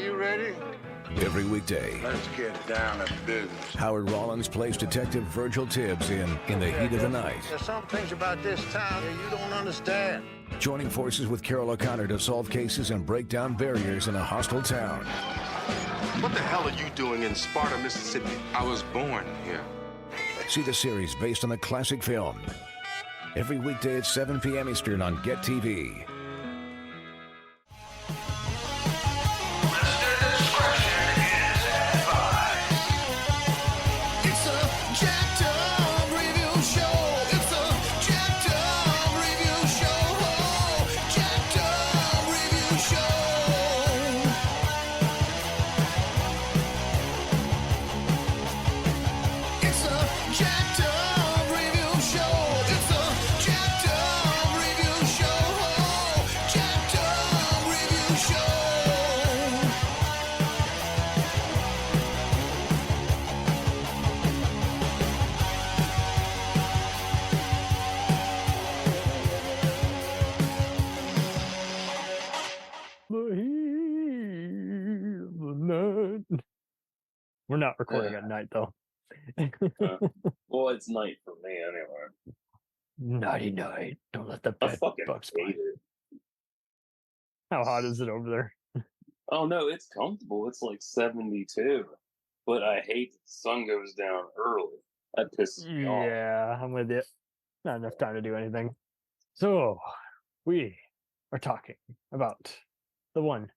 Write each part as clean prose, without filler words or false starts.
you ready? Every weekday, Let's get down to business. Howard Rollins plays Detective Virgil Tibbs in the Heat of the Night. There's some things about this town that you don't understand. Joining forces with Carol O'Connor to solve cases and break down barriers in a hostile town. What the hell are you doing in Sparta, Mississippi? I was born here. See the series based on the classic film. Every weekday at 7 p.m. Eastern on Get TV. We're not recording at night, though. Well, it's night for me anyway. Nighty night. Don't let the bed bugs bite. How hot is it over there? Oh, no, it's comfortable. It's like 72. But I hate that the sun goes down early. That pisses me off. Yeah, I'm with you. Not enough time to do anything. So, we are talking about the one,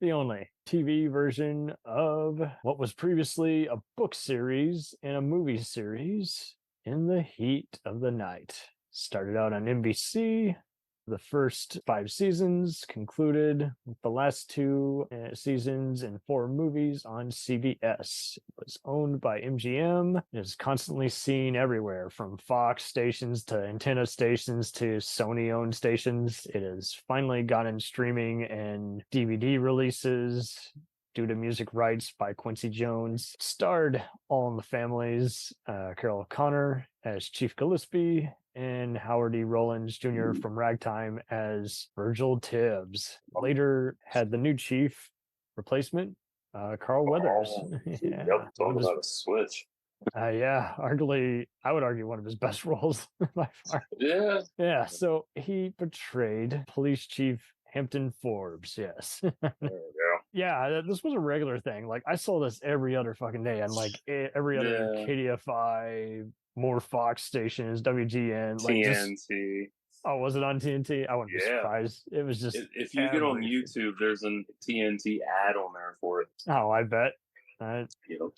the only TV version of what was previously a book series and a movie series, In the Heat of the Night. Started out on NBC. The first 5 seasons concluded with the last 2 seasons and 4 movies on CBS. It was owned by MGM. It is constantly seen everywhere, from Fox stations to antenna stations to Sony-owned stations. It has finally gotten streaming and DVD releases due to music rights by Quincy Jones. It starred All in the Families, Carol O'Connor as Chief Gillespie, and Howard E. Rollins Jr. from Ragtime as Virgil Tibbs. Later had the new chief replacement, Carl Weathers. Yeah, talk about a switch. Yeah, arguably, I would argue one of his best roles by far. Yeah. Yeah, so he portrayed Police Chief Hampton Forbes, yes. There we go. Yeah, this was a regular thing. Like, I saw this every other fucking day on, like, every other KDFI, more Fox stations, WGN. Like TNT. Was it on TNT? I wouldn't be surprised. It was just... If you get on YouTube, there's a TNT ad on there for it. Oh, I bet. Yep.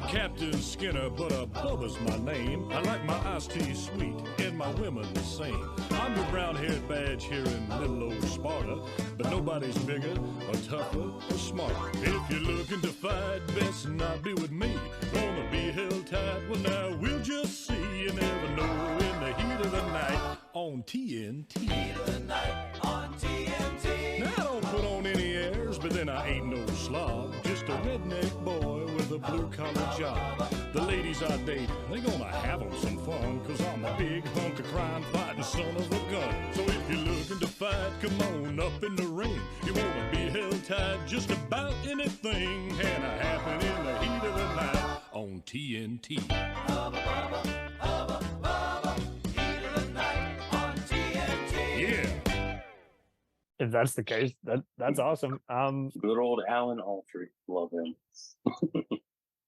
Captain Skinner, but a Bubba's my name. I like my iced tea sweet and my women the same. I'm your brown-haired badge here in little old Sparta, but nobody's bigger or tougher or smarter. If you're looking to fight, best not be with me. Gonna be held tight, well now we'll just see. You never know, in the heat of the night on TNT. Heat of the night on TNT. Now I don't put on any airs, but then I ain't no slob. Just a redneck boy with a blue-collar job. The ladies I date, they gonna have 'em some fun, 'cause I'm a big hunk of crime fighting son of a gun. So if you're looking to fight, come on up in the ring. You wanna be held tight, just about anything can happen in the heat of the night on TNT. Hubba, bubba, hubba, bubba, heat of the night on TNT. Yeah. If that's the case, that's awesome. Good old Alan Altree. Love him.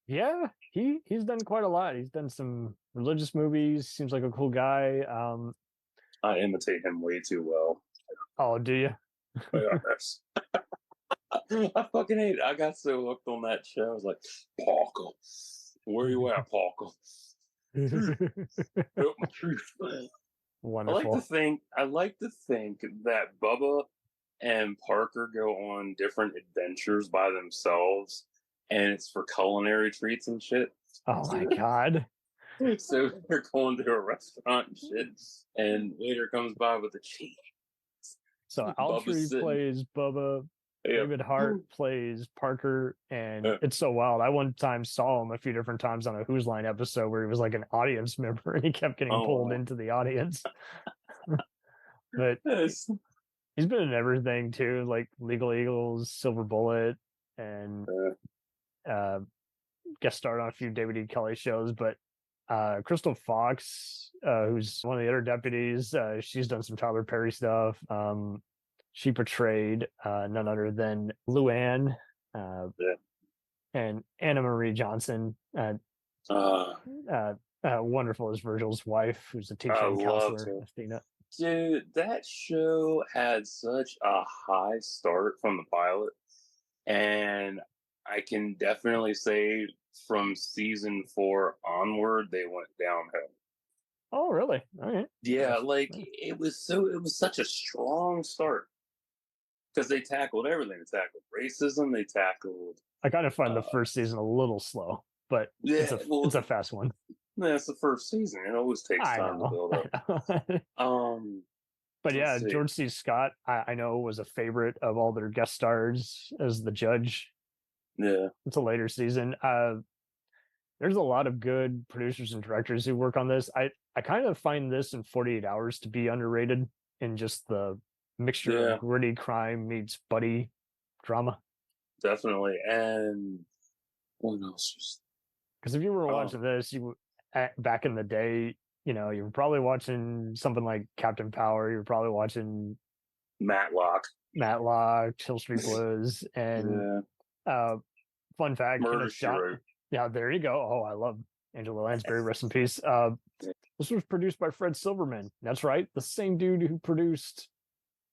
Yeah, he's done quite a lot. He's done some religious movies. Seems like a cool guy. I imitate him way too well. Oh, do you? I fucking hate it. I got so hooked on that show. I was like, Parker, where you at, Parker? Help my truth. Wonderful. I like to think that Bubba and Parker go on different adventures by themselves, and it's for culinary treats and shit. Oh my god. So they're going to a restaurant and shit, and waiter comes by with the cheese. So Altree plays Bubba, David Hart plays Parker, and it's so wild. I one time saw him a few different times on a Who's Line episode where he was like an audience member, and he kept getting pulled into the audience. But Yes. he's been in everything too, like Legal Eagles, Silver Bullet, and guest starred on a few David E. Kelly shows. But Crystal Fox, who's one of the other deputies, she's done some Tyler Perry stuff. She portrayed none other than Luann and Anna Marie Johnson. Wonderful as Virgil's wife, who's a teacher I and loved counselor, her. Athena. Dude, that show had such a high start from the pilot, and I can definitely say from season 4 onward they went downhill. Oh, really? All right. Yeah, like it was such a strong start because they tackled everything. They tackled racism. They tackled. I kind of find the first season a little slow, but Yeah, it's a fast one. That's the first season. It always takes I time to build up. But yeah, Let's see. George C. Scott, I know, was a favorite of all their guest stars as the judge. Yeah. It's a later season. There's a lot of good producers and directors who work on this. I kind of find this in 48 Hours to be underrated in just the mixture of gritty crime meets buddy drama. Definitely. And what else? Because if you were watching this, back in the day, you were probably watching something like Captain Power. You were probably watching Matlock, Hill Street Blues, and fun fact, Murder, She Wrote. Yeah, there you go. Oh, I love Angela Lansbury. Rest in peace. This was produced by Fred Silverman. That's right, the same dude who produced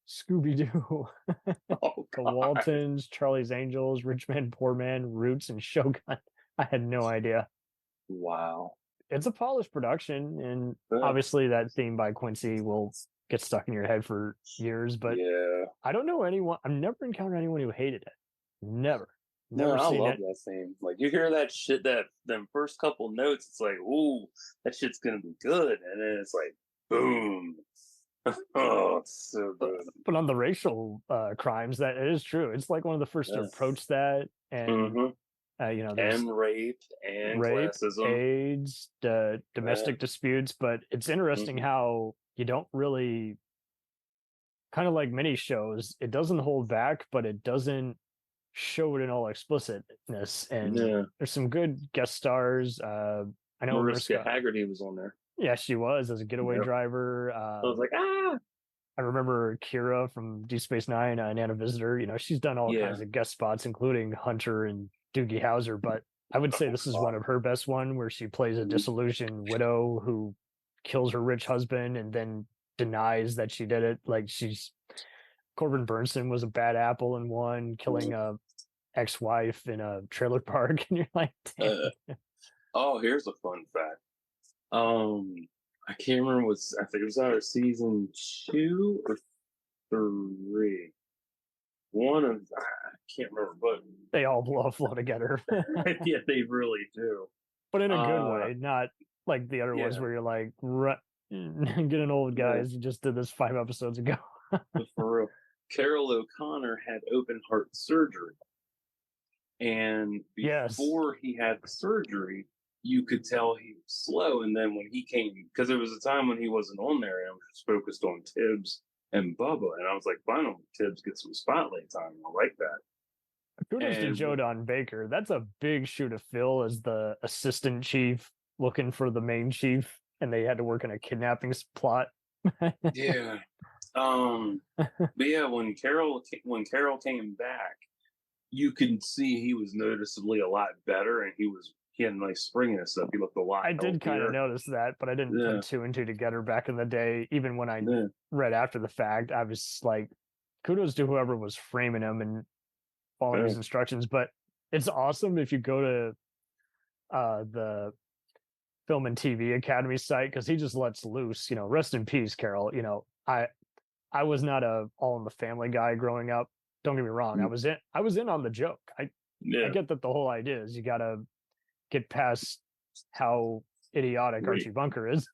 Scooby-Doo, The Waltons, Charlie's Angels, Rich Man, Poor Man, Roots, and Shogun. I had no idea. Wow. It's a polished production, and obviously that theme by Quincy will get stuck in your head for years, but I don't know anyone, I've never encountered anyone who hated it. Never I love that theme. Like, you hear that shit, them first couple notes, it's like, ooh, that shit's gonna be good, and then it's like, boom. Oh, it's so good. But on the racial crimes, that it is true. It's like one of the first to approach that, and and rape and classism, AIDS, domestic disputes. But it's interesting how you don't really, kind of like many shows, it doesn't hold back, but it doesn't show it in all explicitness. And there's some good guest stars. I know Mariska Haggerty was on there. Yeah, she was as a getaway driver. I was like, I remember Kira from Deep Space Nine, Nana Visitor. She's done all kinds of guest spots, including Hunter and Doogie Howser. But I would say this is one of her best one, where she plays a disillusioned widow who kills her rich husband and then denies that she did it. Like, Corbin Burnson was a bad apple in one, killing a ex-wife in a trailer park, and you're like, damn. Here's a fun fact. I can't remember I think it was either season 2 or 3. One of I can't remember, but they all flow together. Yeah, they really do. But in a good way, not like the other ones where you're like, getting old, guys. You just did this 5 episodes ago. For real. Carol O'Connor had open heart surgery. And before he had the surgery, you could tell he was slow. And then when he came, because there was a time when he wasn't on there, and I was just focused on Tibbs and Bubba. And I was like, finally, Tibbs get some spotlight time. I like that. Kudos to Joe Don Baker. That's a big shoe to fill as the assistant chief looking for the main chief, and they had to work in a kidnapping plot. Yeah. But yeah, when Carol came back, you could see he was noticeably a lot better, and he had a nice spring in his stuff. He looked a lot healthier. Did kind of notice that, but I didn't put 2 and 2 together back in the day. Even when I read after the fact, I was like, kudos to whoever was framing him and following his instructions. But it's awesome if you go to the Film and TV Academy site, because he just lets loose. Rest in peace, Carol. I was not a All in the Family guy growing up. Don't get me wrong. I was in on the joke. I get that the whole idea is you got to get past how idiotic Archie Bunker is.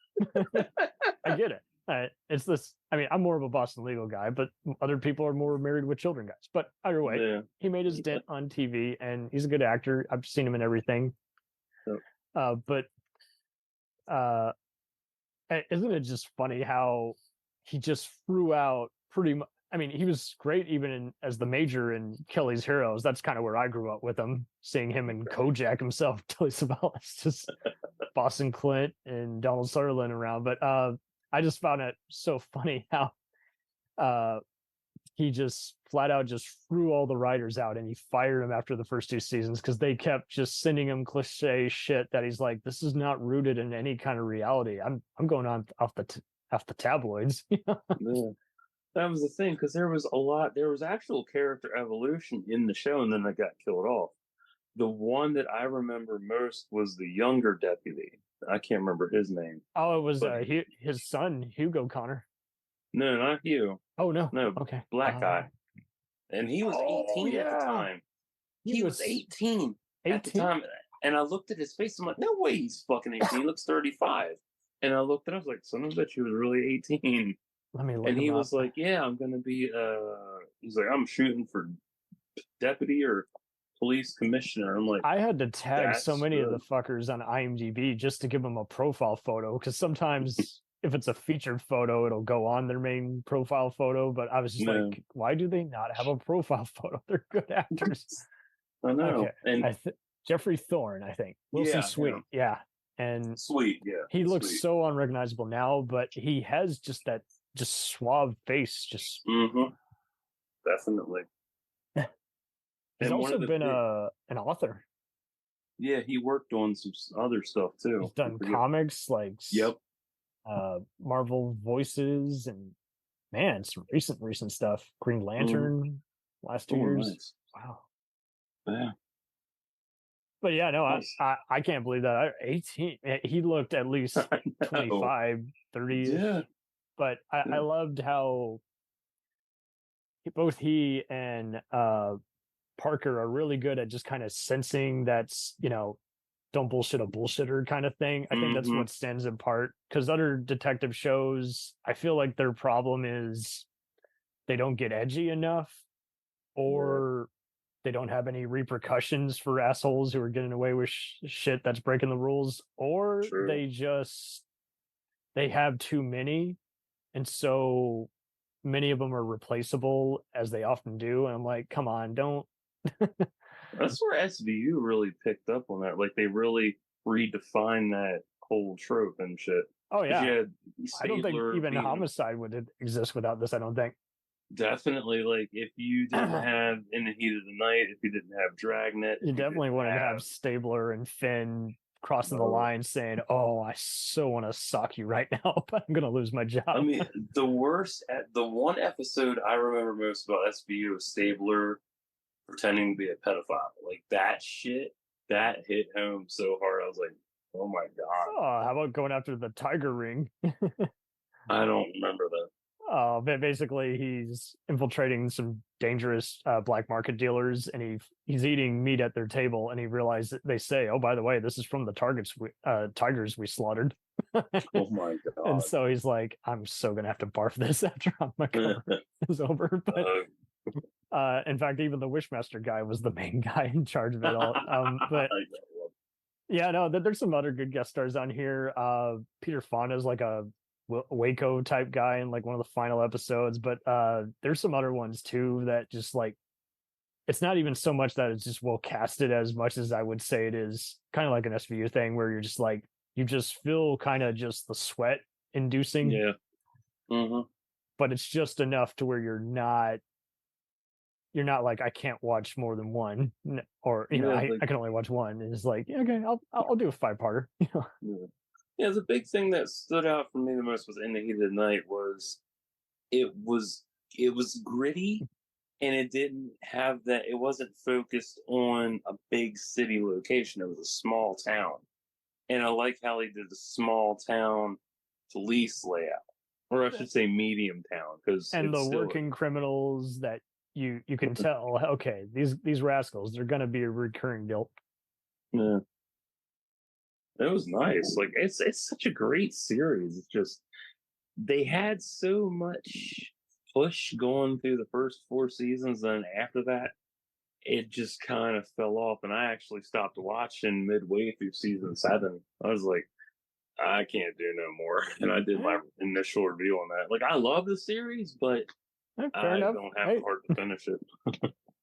I get it. It's this. I mean, I'm more of a Boston Legal guy, but other people are more Married with Children guys. But either way, he made his dent on TV, and he's a good actor. I've seen him in everything. But isn't it just funny how he just threw out pretty much. I mean, he was great even as the major in Kelly's Heroes. That's kind of where I grew up with him, seeing him in Kojak himself, Telly Savalas, just Boston Clint and Donald Sutherland around. But I just found it so funny how he just flat out just threw all the writers out and he fired them after the first 2 seasons because they kept just sending him cliche shit that he's like, this is not rooted in any kind of reality. I'm going on off the tabloids. Yeah. That was the thing, because there was actual character evolution in the show, and then they got killed off. The one that I remember most was the younger deputy. I can't remember his name. Oh, it was his son, Hugo Connor. No, not Hugh. Oh, no. No, okay. Black guy. And he was 18 at the time. He was 18 at the time. And I looked at his face. I'm like, no way he's fucking 18. He looks 35. And I looked at him, I was like, son of a bitch, he was really 18. Let me look and he him was up. like, yeah, I'm going to be, he's like, I'm shooting for deputy or police commissioner. I'm like, I had to tag so many of the fuckers on IMDb just to give them a profile photo, because sometimes if it's a featured photo, it'll go on their main profile photo. But I was just like, why do they not have a profile photo? They're good actors. I know. Okay. And Jeffrey Thorne, I think. Wilson Sweet. Yeah. And Sweet, yeah. He looks so unrecognizable now, but he has just that suave face. Just definitely. He's also been an author. Yeah, he worked on some other stuff too. He's done comics like Marvel Voices and some recent stuff. Green Lantern last 2 years. Nice. Wow. Yeah. But yeah, no, I can't believe that. 18. He looked at least 25, 30. Yeah. But I loved how both he and Parker are really good at just kind of sensing that's, don't bullshit a bullshitter kind of thing. I think that's what stands apart, because other detective shows, I feel like their problem is they don't get edgy enough, or they don't have any repercussions for assholes who are getting away with shit that's breaking the rules, or they have too many. And so many of them are replaceable, as they often do. And I'm like, come on, don't. That's where SVU really picked up on that. Like, they really redefined that whole trope and shit. Oh, yeah. I don't think Stabler even Homicide would exist without this, I don't think. Definitely. Like, if you didn't have In the Heat of the Night, if you didn't have Dragnet. You definitely wouldn't have Stabler and Finn crossing the line saying, oh, I so want to sock you right now, but I'm going to lose my job. I mean, the one episode I remember most about SVU was Stabler pretending to be a pedophile. Like, that shit, that hit home so hard. I was like, oh my God. Oh, how about going after the Tiger Ring? I don't remember that. But basically he's infiltrating some dangerous black market dealers, and he's eating meat at their table, and he realized they say, oh, by the way, this is from the tigers we slaughtered. Oh my God. And so he's like, I'm so gonna have to barf this after my cover is over. But in fact, even the Wishmaster guy was the main guy in charge of it all. But yeah, no, there's some other good guest stars on here. Peter Fonda is like a Waco type guy in like one of the final episodes, but there's some other ones too that just like, it's not even so much that it's just well casted as much as I would say it is kind of like an SVU thing, where you're just like, you just feel kind of just the sweat inducing. But it's just enough to where you're not like, I can't watch more than one, or I can only watch one. And it's like, okay, I'll do a 5-parter. Yeah, the big thing that stood out for me the most was In the Heat of the Night. It was gritty, and it didn't have that. It wasn't focused on a big city location. It was a small town, and I like how they did the small town police layout, or I should say medium town, and the working criminals that you can tell. Okay, these rascals, they're going to be a recurring deal. Yeah. It was nice. Like, it's such a great series. It's just, they had so much push going through the first 4 seasons, and after that, it just kind of fell off. And I actually stopped watching midway through season 7. I was like, I can't do no more. And I did my initial review on that. Like, I love the series, but Fair enough. don't have the heart to finish it.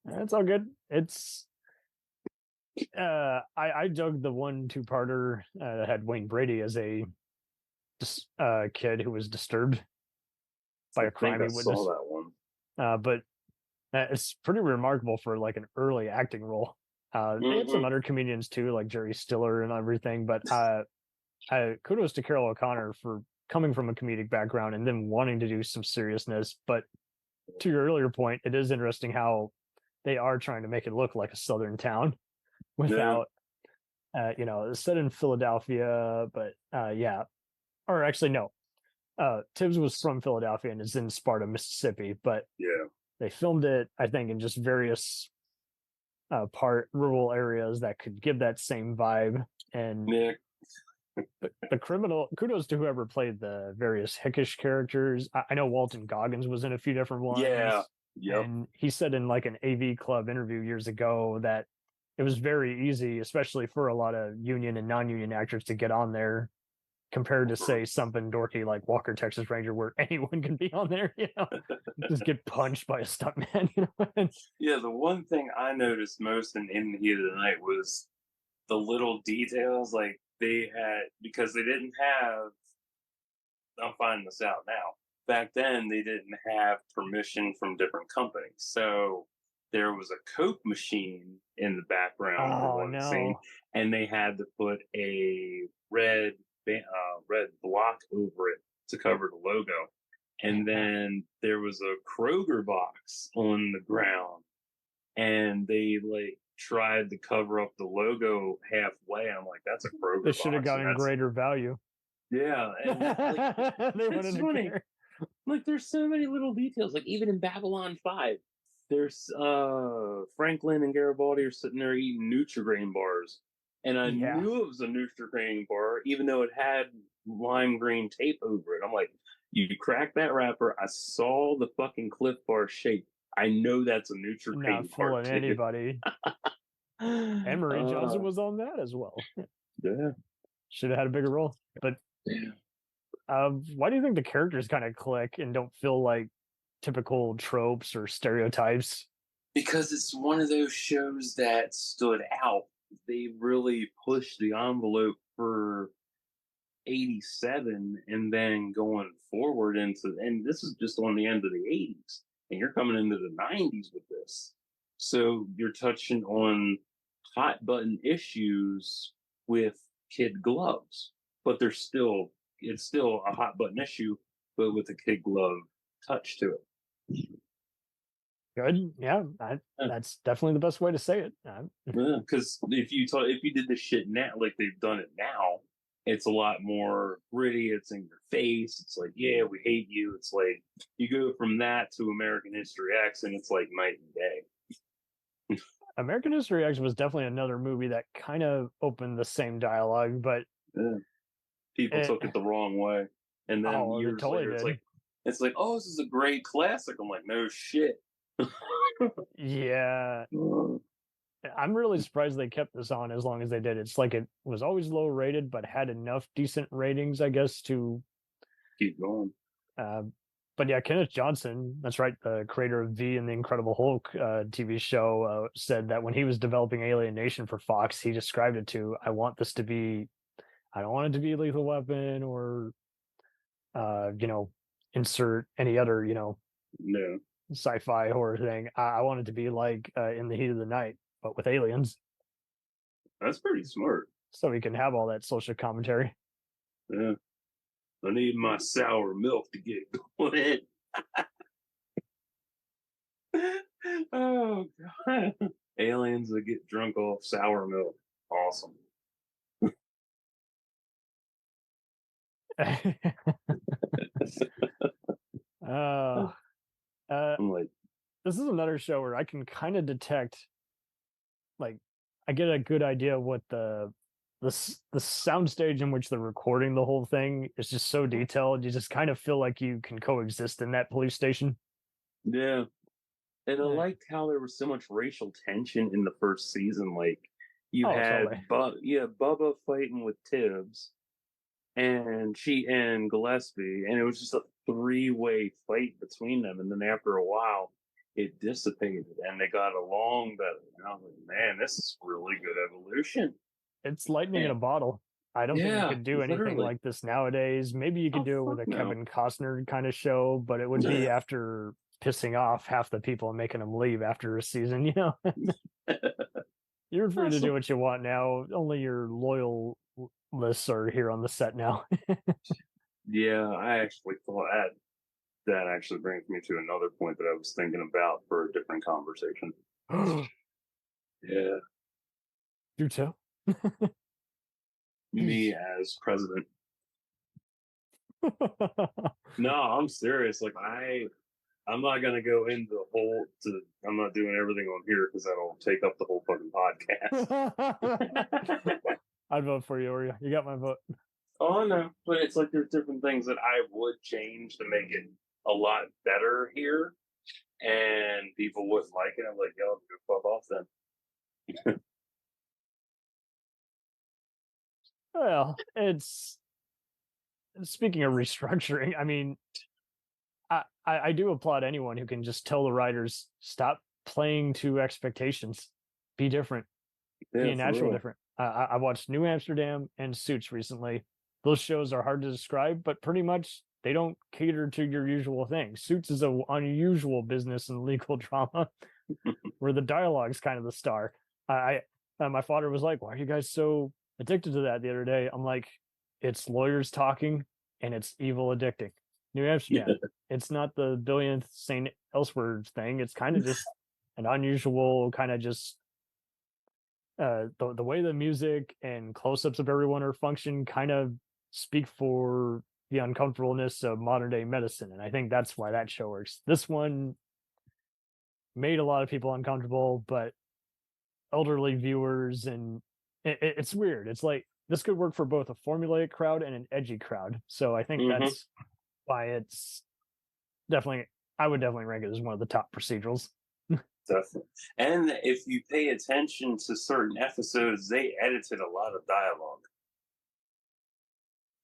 That's all good. It's I dug the 1-2-parter that had Wayne Brady as a kid who was disturbed by a crime he witnessed. I saw that one. But it's pretty remarkable for like an early acting role. They had some other comedians too, like Jerry Stiller and everything. But kudos to Carol O'Connor for coming from a comedic background and then wanting to do some seriousness. But to your earlier point, it is interesting how they are trying to make it look like a southern town without, it's set in Philadelphia, but or actually no, Tibbs was from Philadelphia and is in Sparta, Mississippi, but they filmed it, I think, in just various rural areas that could give that same vibe. And the criminal, kudos to whoever played the various Hickish characters. I know Walton Goggins was in a few different ones. And he said in like an AV Club interview years ago that it was very easy, especially for a lot of union and non-union actors, to get on there compared to say something dorky like Walker, Texas Ranger, where anyone can be on there, just get punched by a stuntman. The one thing I noticed most in the Heat of the Night was the little details, like they had, because they didn't have, I'm finding this out now, back then they didn't have permission from different companies, so there was a Coke machine in the background for one scene, and they had to put a red block over it to cover the logo. And then there was a Kroger box on the ground, and they like tried to cover up the logo halfway. I'm like, that's a Kroger box. They should have gotten greater value. Yeah. And like, they wouldn't have cared. Like, there's so many little details. Like, even in Babylon 5, there's Franklin and Garibaldi are sitting there eating Nutri-Grain bars. And I knew it was a Nutri-Grain bar, even though it had lime green tape over it. I'm like, you crack that wrapper. I saw the fucking Cliff Bar shape. I know that's a Nutri-Grain Not fooling anybody. And Marie Johnson was on that as well. Yeah. Should have had a bigger role. But why do you think the characters kind of click and don't feel like typical tropes or stereotypes? Because it's one of those shows that stood out. They really pushed the envelope for 87 and then going forward into, and this is just on the end of the 80s, and you're coming into the 90s with this. So you're touching on hot button issues with kid gloves, but it's still a hot button issue, but with a kid glove touch to it. Good, yeah, that's definitely the best way to say it. Because if you did this shit now, like they've done it now, it's a lot more gritty. It's in your face. It's like, yeah, we hate you. It's like you go from that to American History X, and it's like night and day. American History X was definitely another movie that kind of opened the same dialogue, but people took it the wrong way, and then years later, it's like, oh, this is a great classic. I'm like, no shit. Yeah, I'm really surprised they kept this on as long as they did. It's like it was always low rated, but had enough decent ratings, I guess, to keep going. But yeah, Kenneth Johnson, that's right, the creator of V and the Incredible Hulk TV show, said that when he was developing Alien Nation for Fox, he described it to, I don't want it to be Lethal Weapon or, insert any other, sci-fi horror thing. I want it to be like In the Heat of the Night, but with aliens. That's pretty smart. So we can have all that social commentary. Yeah. I need my sour milk to get going. Oh, God. Aliens that get drunk off sour milk. Awesome. I'm like, this is another show where I can kind of detect, like, I get a good idea of what the soundstage in which they're recording the whole thing is just so detailed. You just kind of feel like you can coexist in that police station. Yeah. And I liked how there was so much racial tension in the first season. Like, you had Bubba fighting with Tibbs, and she and Gillespie, and it was just a three-way fight between them. And then after a while, it dissipated, and they got along better. And I was like, man, this is really good evolution. It's lightning in a bottle. I don't think you could do anything literally. like this nowadays. Maybe you could do it with a Kevin Costner kind of show, but it would be after pissing off half the people and making them leave after a season, you know? You're free to do what you want now. Only your loyal lists are here on the set now. Yeah, I actually thought that actually brings me to another point that I was thinking about for a different conversation. Yeah. You too? Me as president. No, I'm serious. Like I'm not gonna go into the whole. I'm not doing everything on here because that'll take up the whole fucking podcast. I'd vote for you, Oreo. You got my vote. Oh no, but it's like there's different things that I would change to make it a lot better here, and people wouldn't like it. I'm like, yo, go fuck off then. Well, it's speaking of restructuring. I mean, I do applaud anyone who can just tell the writers stop playing to expectations, be different, be a natural different. I watched New Amsterdam and Suits recently. Those shows are hard to describe, but pretty much they don't cater to your usual thing. Suits is an unusual business and legal drama where the dialogue's kind of the star. My father was like, "Why are you guys so addicted to that?" The other day, I'm like, "It's lawyers talking and it's evil addicting." New Amsterdam. It's not the billionth St. Elsewhere thing. It's kind of just an unusual kind of just the way the music and close-ups of everyone are function kind of speak for the uncomfortableness of modern day medicine. And I think that's why that show works. This one made a lot of people uncomfortable, but elderly viewers, and it's weird. It's like this could work for both a formulaic crowd and an edgy crowd. So I think that's why it's definitely, I would definitely rank it as one of the top procedurals. Definitely. And if you pay attention to certain episodes, they edited a lot of dialogue.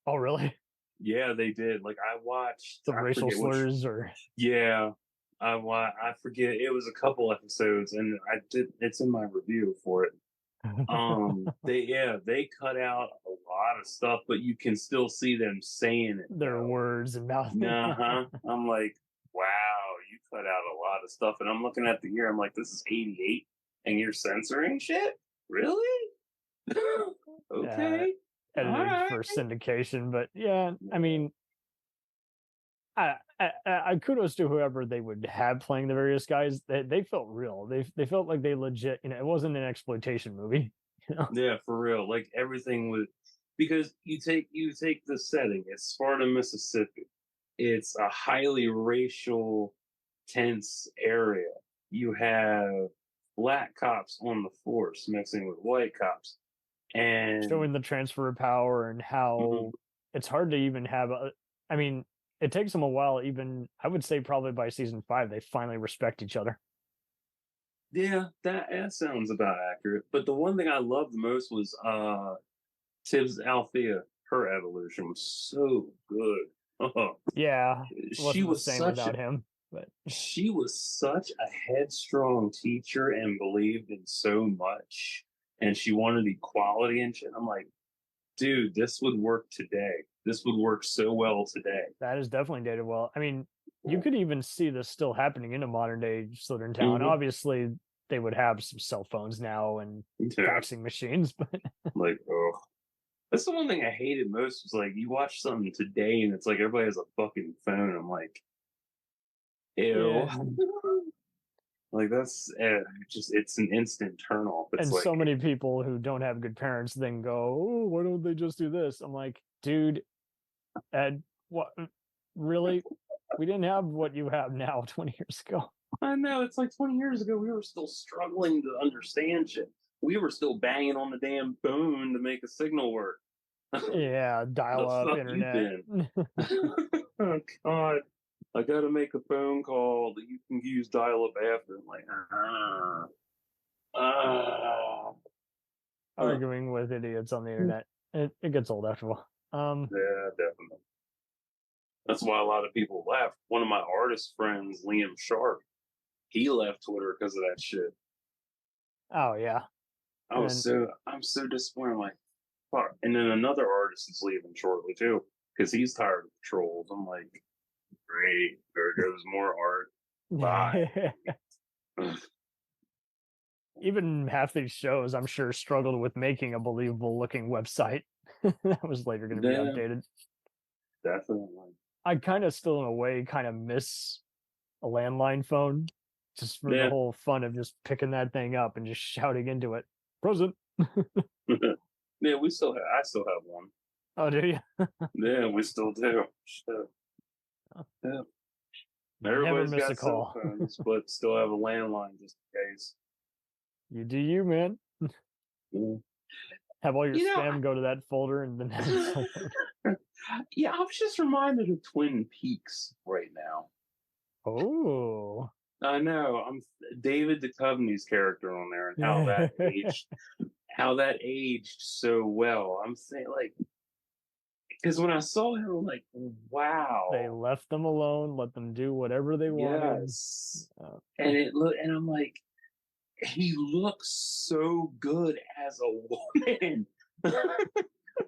Oh, really? Yeah, they did. Like I watched some racial slurs or I forget. It was a couple episodes, and it's in my review for it. They cut out a lot of stuff, but you can still see them saying it. Their words and mouth. I'm like, wow, you cut out a lot of stuff. And I'm looking at the year, I'm like, this is 88 and you're censoring shit? Really? Okay. Edited for syndication, but yeah, I mean, I kudos to whoever they would have playing the various guys. They felt real. They felt like they legit. You know, it wasn't an exploitation movie. You know? Yeah, for real. Like everything was, because you take the setting. It's Sparta, Mississippi. It's a highly racial, tense area. You have black cops on the force mixing with white cops, and showing the transfer of power and how it's hard to even have I mean, it takes them a while. Even I would say probably by season 5, they finally respect each other. Yeah, that sounds about accurate. But the one thing I loved the most was Tibbs Althea. Her evolution was so good. Yeah, she was the same without him. But she was such a headstrong teacher and believed in so much, and she wanted equality and shit. I'm like, dude, this would work today. This would work so well today. That is definitely dated well. I mean, you could even see this still happening in a modern day Southern town. Obviously, they would have some cell phones now and faxing machines, but like, oh, that's the one thing I hated most. Was like you watch something today and it's like everybody has a fucking phone. I'm like, ew. Yeah. Like that's it's an instant turn off. It's and like, so many people who don't have good parents then go, oh, why don't they just do this? I'm like, dude, Ed, what? Really? We didn't have what you have now 20 years ago. I know. It's like 20 years ago, we were still struggling to understand shit. We were still banging on the damn phone to make a signal work. Yeah, dial-up internet. Oh, God. I got to make a phone call that you can use dial-up after. I'm like, arguing with idiots on the internet. It gets old after a while. Yeah, definitely. That's why a lot of people left. One of my artist friends, Liam Sharp, he left Twitter because of that shit. Oh yeah. I'm so disappointed. I'm like, fuck. And then another artist is leaving shortly too, because he's tired of the trolls. I'm like, great, there goes more art. Bye. Even half these shows, I'm sure, struggled with making a believable looking website that was later going to be updated. Definitely. I kind of still, in a way, kind of miss a landline phone, just for the whole fun of just picking that thing up and just shouting into it. Present. Yeah, I still have one. Oh, do you? Yeah, we still do. Yeah. Everybody's got cell phones, but still have a landline just in case. You do you, man. Have all your spam go to that folder and then Yeah, I was just reminded of Twin Peaks right now. Oh. I know. I'm David Duchovny's character on there and how that aged so well. I'm saying, like, because when I saw him, I'm like, wow. They left them alone, let them do whatever they wanted. Yes. And I'm like, he looks so good as a woman.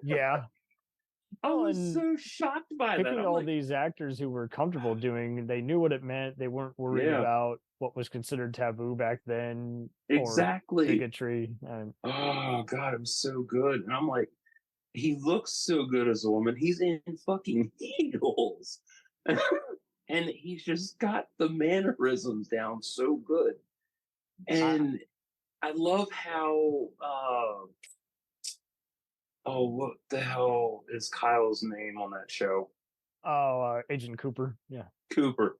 Yeah. I was so shocked by that. Picking all these actors who were comfortable doing, they knew what it meant. They weren't worried about what was considered taboo back then. Exactly. Or bigotry. Oh, God, it was so good. And I'm like, he looks so good as a woman. He's in fucking heels. And he's just got the mannerisms down so good. And I love how what the hell is Kyle's name on that show? Oh, Agent Cooper. Yeah. Cooper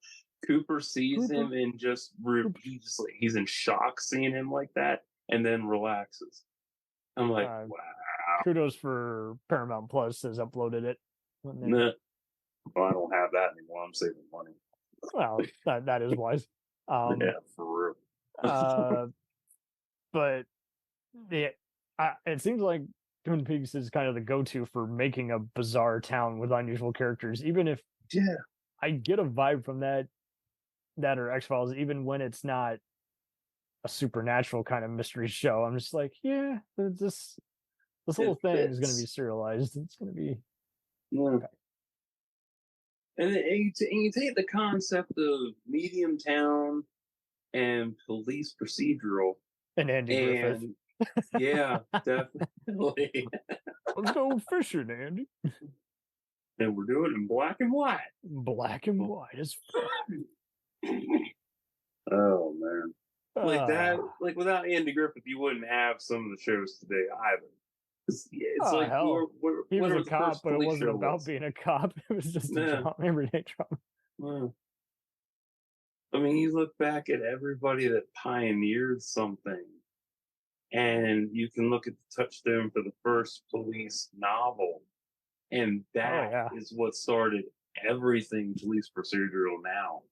sees him and he's in shock seeing him like that and then relaxes. I'm like, wow. Kudos for Paramount Plus has uploaded it. Nah. Well, I don't have that anymore. I'm saving money. Well, that is wise. Yeah, for real. But it seems like Twin Peaks is kind of the go-to for making a bizarre town with unusual characters. Even if I get a vibe from that or X-Files, even when it's not a supernatural kind of mystery show, I'm just like, yeah, this whole thing is going to be serialized. It's going to be okay. And you take the concept of medium town and police procedural and Andy Griffith. Yeah, definitely. Let's go fishing, Andy. And we're doing it in black and white. Black and white as fuck. Oh man. Like that, like without Andy Griffith, you wouldn't have some of the shows today either. It's like hell. He was a cop, but it wasn't about being a cop. It was just a everyday drama. I mean, you look back at everybody that pioneered something, and you can look at the touchstone for the first police novel, and that is what started everything police procedural now.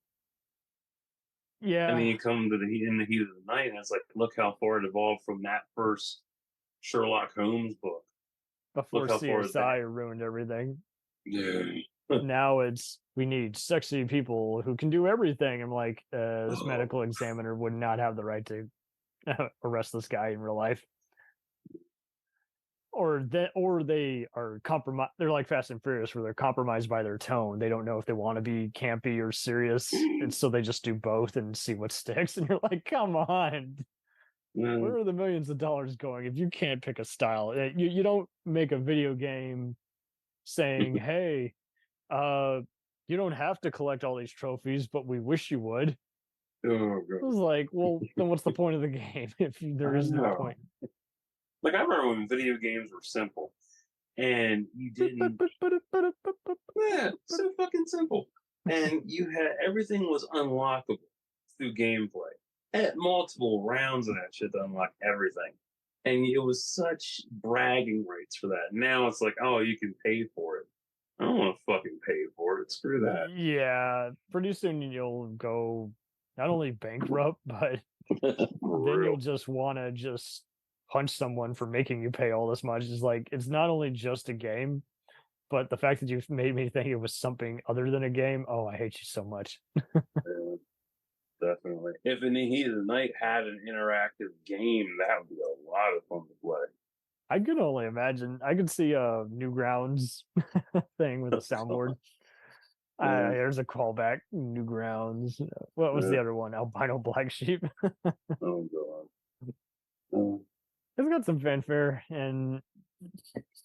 Yeah. And then you come to in the heat of the night, and it's like, look how far it evolved from that first Sherlock Holmes book. Before CSI ruined everything. Yeah. Now we need sexy people who can do everything. I'm like, this medical examiner would not have the right to arrest this guy in real life. Or they are compromised. They're like Fast and Furious, where they're compromised by their tone. They don't know if they want to be campy or serious, and so they just do both and see what sticks. And you're like, come on, where are the millions of dollars going if you can't pick a style? You don't make a video game saying, hey, you don't have to collect all these trophies, but we wish you would. Oh, God. I was like, well, then what's the point of the game if there is no point? Like, I remember when video games were simple and you didn't. Yeah, so fucking simple. And you had everything was unlockable through gameplay. I had multiple rounds of that shit to unlock everything. And it was such bragging rights for that. Now it's like, oh, you can pay for it. I don't want to fucking pay for it. Screw that. Yeah, pretty soon you'll go not only bankrupt, but then you'll just want to just punch someone for making you pay all this much. It's like, it's not only just a game, But the fact that you've made me think it was something other than a game, oh, I hate you so much. Yeah, definitely. If In the Heat of the Night had an interactive game, that would be a lot of fun to play. I could only imagine. I could see a Newgrounds thing with a soundboard. Yeah. There's a callback. Newgrounds. What was the other one? Albino Black Sheep. Oh god. It's got some fanfare, and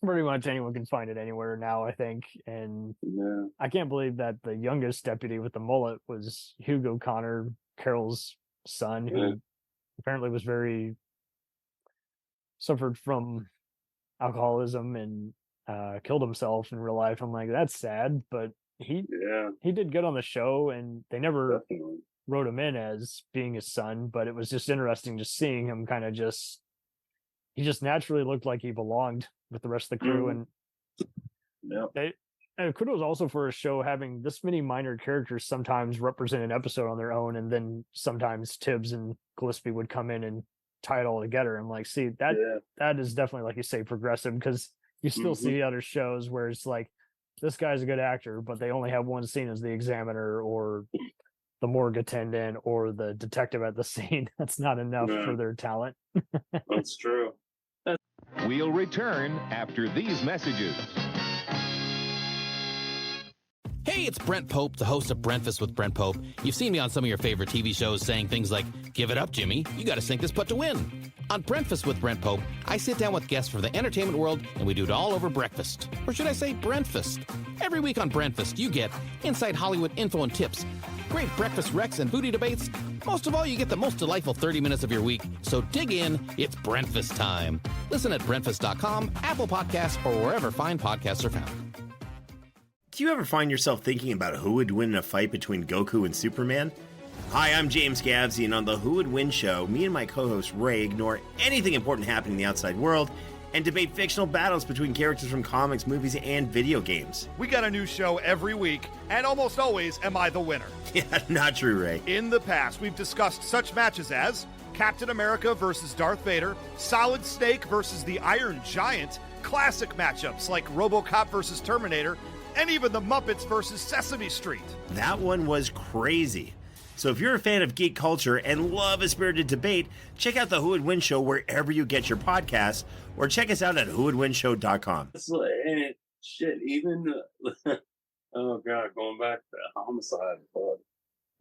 pretty much anyone can find it anywhere now, I think. And Yeah. I can't believe that the youngest deputy with the mullet was Hugo Connor, Carol's son, who apparently was suffered from alcoholism and killed himself in real life. I'm like, that's sad, but he did good on the show, and they never wrote him in as being his son. But it was just interesting just seeing him kind of he just naturally looked like he belonged with the rest of the crew. And kudos also for a show having this many minor characters sometimes represent an episode on their own, and then sometimes Tibbs and Gillespie would come in and tie it all together. I'm like, see, that is definitely, like you say, progressive, because you still see other shows where it's like, this guy's a good actor, but they only have one scene as the examiner or the morgue attendant or the detective at the scene. That's not enough for their talent. That's true. We'll return after these messages. Hey, it's Brent Pope, the host of Breakfast with Brent Pope. You've seen me on some of your favorite TV shows saying things like, "Give it up, Jimmy. You got to sink this putt to win." On Breakfast with Brent Pope, I sit down with guests from the entertainment world, and we do it all over breakfast. Or should I say Brentfast? Every week on Brentfast, you get inside Hollywood info and tips, great breakfast recs and booty debates. Most of all, you get the most delightful 30 minutes of your week. So dig in. It's Brentfast time. Listen at Brentfast.com, Apple Podcasts, or wherever fine podcasts are found. Do you ever find yourself thinking about who would win in a fight between Goku and Superman? Hi, I'm James Gavsey, and on the Who Would Win show, me and my co-host Ray ignore anything important happening in the outside world and debate fictional battles between characters from comics, movies, and video games. We got a new show every week, and almost always am I the winner. Yeah, not true, Ray. In the past, we've discussed such matches as Captain America versus Darth Vader, Solid Snake versus the Iron Giant, classic matchups like RoboCop versus Terminator, and even the Muppets versus Sesame Street. That one was crazy. So if you're a fan of geek culture and love a spirited debate, check out the Who Would Win show wherever you get your podcasts, or check us out at whowouldwinshow.com. And shit, even oh god, going back to Homicide.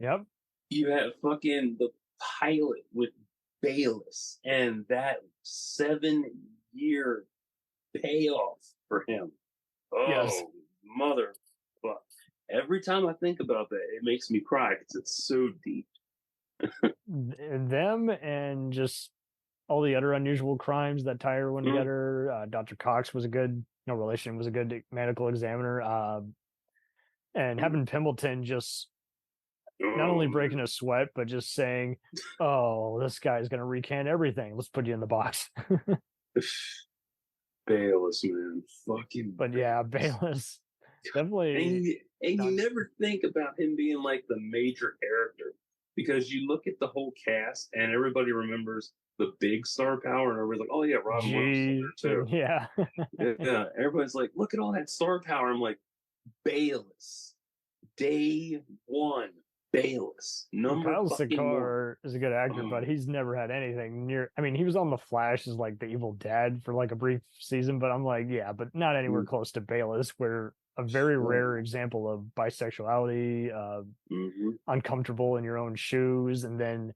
Yep. You had fucking the pilot with Bayless and that 7-year payoff for him. Oh, yes. Motherfuck. Every time I think about that, it makes me cry because it's so deep. Them and just all the other unusual crimes that tie everyone together. Dr. Cox was a good, relation, was a good medical examiner. And having Pimbleton just not only breaking a sweat, but just saying, "Oh, this guy's going to recant everything. Let's put you in the box." Bayless, man. Fucking. But yeah, Bayless. Definitely. And you never think about him being like the major character, because you look at the whole cast and everybody remembers the big star power, and everybody's like, "Oh yeah, Rob Morrison's there too." Yeah. Yeah. Everybody's like, "Look at all that star power." I'm like, Bayless. Day one. Bayless. Kyle Sikaar is a good actor, but he's never had anything near. I mean, he was on The Flash as like the evil dad for like a brief season, but I'm like, yeah, but not anywhere close to Bayless, where a very rare example of bisexuality, uncomfortable in your own shoes, and then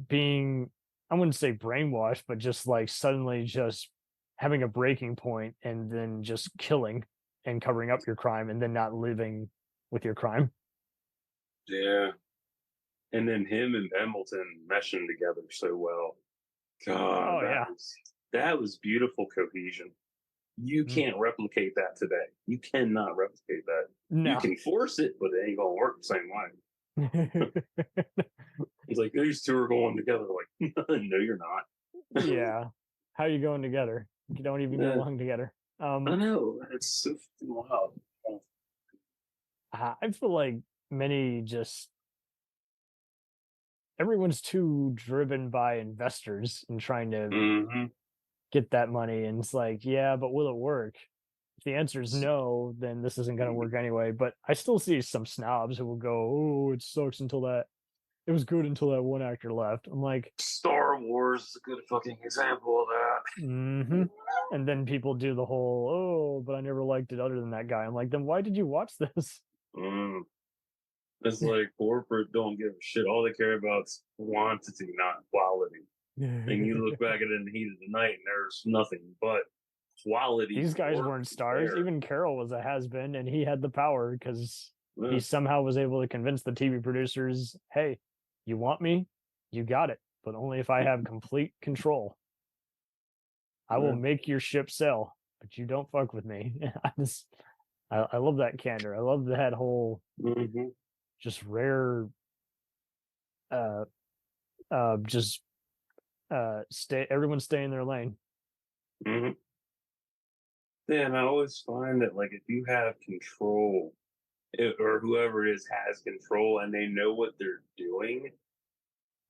being, I wouldn't say brainwashed, but just like suddenly just having a breaking point and then just killing and covering up your crime and then not living with your crime. Yeah. And then him and Pimbleton meshing together so well. God, that was beautiful cohesion. You can't replicate that today. You cannot replicate that. No. You can force it, but it ain't gonna work the same way. He's like, these two are going together. Like, no, you're not. Yeah. How are you going together? You don't even get along together. I know. It's so wild. I feel like everyone's too driven by investors and trying to get that money. And it's like, yeah, but will it work? if the answer is no, then this isn't going to work anyway. But I still see some snobs who will go, "Oh, it sucks until that. It was good until that one actor left." I'm like, Star Wars is a good fucking example of that. mm-hmm. And then people do the whole, "Oh, but I never liked it other than that guy." I'm like, then why did you watch this? It's like corporate don't give a shit. All they care about is quantity, not quality. And you look back at it in the heat of the night, and there's nothing but quality. These guys weren't stars. there. Even Carol was a has-been, and he had the power because he somehow was able to convince the TV producers, "Hey, you want me? You got it, but only if I have complete control. I will make your ship sail, but you don't fuck with me." I love that candor. I love that whole just rare everyone stay in their lane. Yeah, and I always find that, like, if you have control, or whoever it is has control, and they know what they're doing,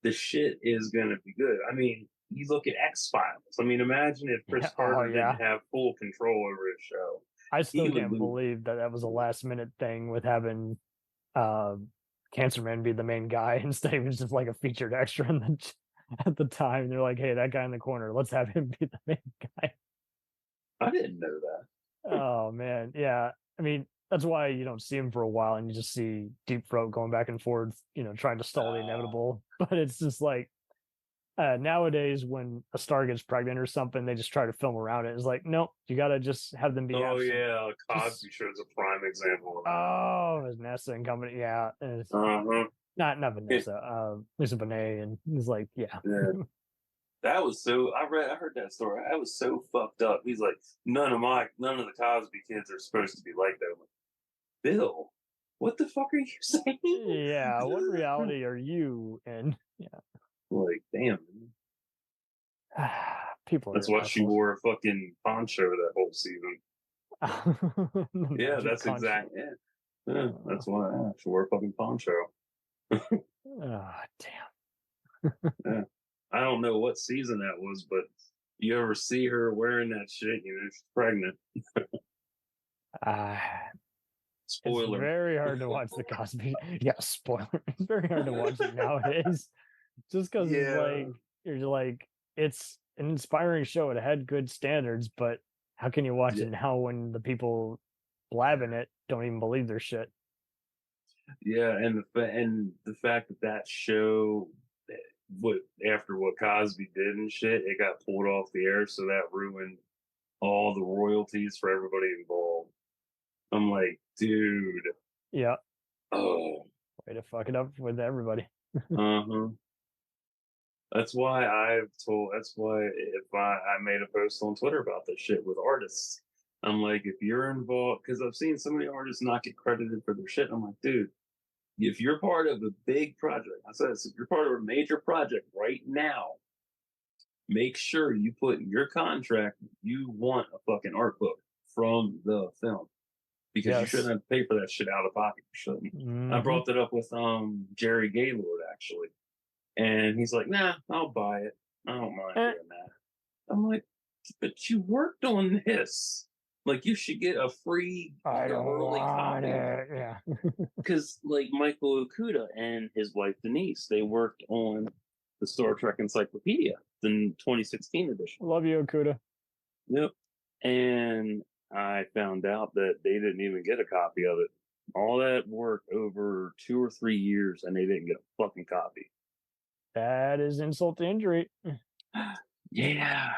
the shit is gonna be good. I mean, you look at X-Files. I mean, imagine if Chris Carter didn't have full control over his show. I still can't believe that was a last-minute thing with having Cancer Man be the main guy instead of just like a featured extra at the time. They're like, "Hey, that guy in the corner, let's have him be the main guy." I didn't know that. Oh man, yeah. I mean, that's why you don't see him for a while, and you just see Deep Throat going back and forth, trying to stall the inevitable. But it's just like nowadays, when a star gets pregnant or something, they just try to film around it. It's like, nope, you got to just have them be. Oh absent. yeah, Cosby Show is a prime example of that. Oh, Vanessa and company, yeah. Not Vanessa, Lisa Bonet, and he's like, yeah. That was so. I heard that story. That was so fucked up. He's like, none of the Cosby kids are supposed to be like that. Like, Bill, what the fuck are you saying? Yeah, what reality are you in? Yeah. Like, damn. People. That's why she wore a fucking poncho that whole season. Yeah, that's exactly. Yeah, that's why she wore a fucking poncho. Oh, damn. Yeah. I don't know what season that was, but you ever see her wearing that shit, she's pregnant. Spoiler. It's very hard to watch the Cosby. Yeah, spoiler. It's very hard to watch it nowadays. Just because it's like, you're like, it's an inspiring show. It had good standards, but how can you watch it now when the people blabbing it don't even believe their shit? Yeah, and the fact that show, after what Cosby did and shit, it got pulled off the air, so that ruined all the royalties for everybody involved. I'm like, dude. Yeah. Oh. Way to fuck it up with everybody. That's why if I made a post on Twitter about this shit with artists. I'm like, if you're involved, because I've seen so many artists not get credited for their shit. I'm like, dude, if you're part of a big project, if you're part of a major project right now, make sure you put in your contract you want a fucking art book from the film. Because you shouldn't have to pay for that shit out of pocket. You shouldn't. I brought that up with Jerry Gaylord, actually. And he's like, nah, I'll buy it. I don't mind doing that. I'm like, but you worked on this. Like, you should get a free early copy. Yeah. Because, like, Michael Okuda and his wife Denise, they worked on the Star Trek Encyclopedia, the 2016 edition. Love you, Okuda. Yep. And I found out that they didn't even get a copy of it. All that work over 2 or 3 years, and they didn't get a fucking copy. That is insult to injury. Yeah.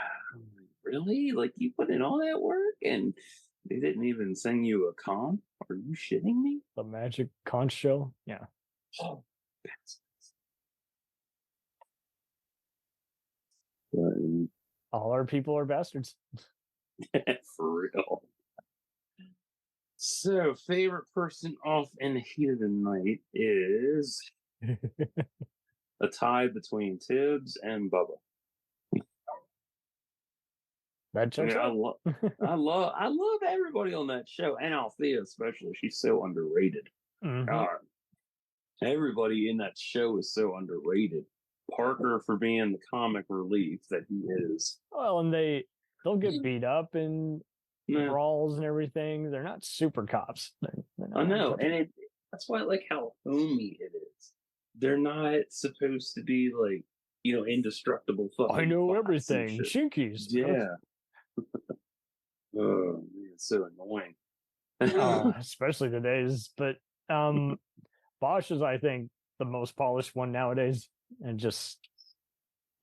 Really? Like, you put in all that work and they didn't even send you a con? Are you shitting me? The Magic Conch Show? Yeah. Oh, all our people are bastards. For real. So, favorite person off in the heat of the night is a tie between Tibbs and Bubba. That checks out. I love everybody on that show, and Althea especially. She's so underrated. God, everybody in that show is so underrated. Parker for being the comic relief that he is. Well, and they'll get beat up, and brawls and everything. They're not super cops. They're not I know, and that's why I like how homey it is. They're not supposed to be like, indestructible fucking. I know everything. Shinkies. Yeah. Oh, man, it's so annoying. Especially today's. But Bosch is, I think, the most polished one nowadays, and just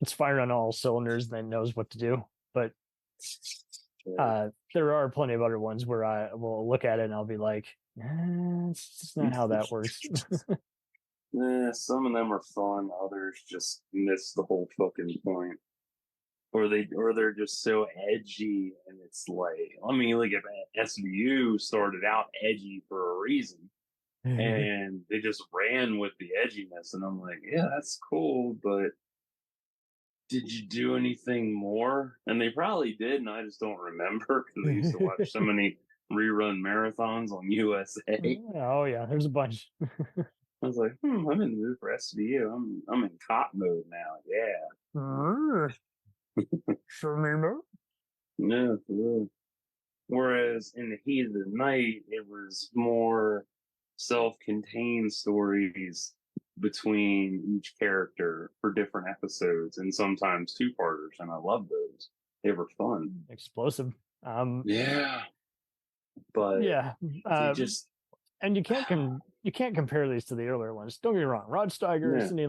it's firing on all cylinders. Then knows what to do. But there are plenty of other ones where I will look at it and I'll be like, it's just not how that works. Some of them are fun. Others just miss the whole fucking point. Or they're just so edgy, and it's like, I mean, like if SVU started out edgy for a reason, and they just ran with the edginess, and I'm like, yeah, that's cool, but did you do anything more? And they probably did, and I just don't remember because I used to watch so many rerun marathons on USA. Oh yeah, there's a bunch. I was like, I'm in the mood for SVU. I'm in cop mode now. Yeah. Sure, remember? No, really. Whereas in the heat of the night, it was more self-contained stories between each character for different episodes, and sometimes two-parters, and I love those. They were fun, explosive. Yeah, but yeah, just and you can't compare these to the earlier ones. Don't get me wrong. Rod Steiger, Sidney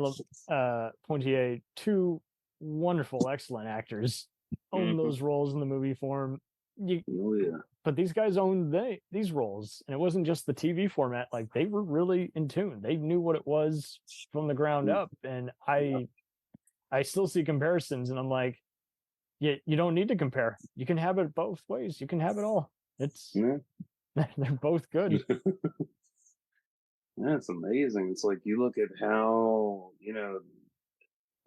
Poitier, two wonderful, excellent actors, own those roles in the movie form. But these guys owned these roles, and it wasn't just the TV format. Like, they were really in tune. They knew what it was from the ground up, and I still see comparisons, and I'm like, you don't need to compare. You can have it both ways. You can have it all. It's they're both good. It's amazing. It's like you look at how,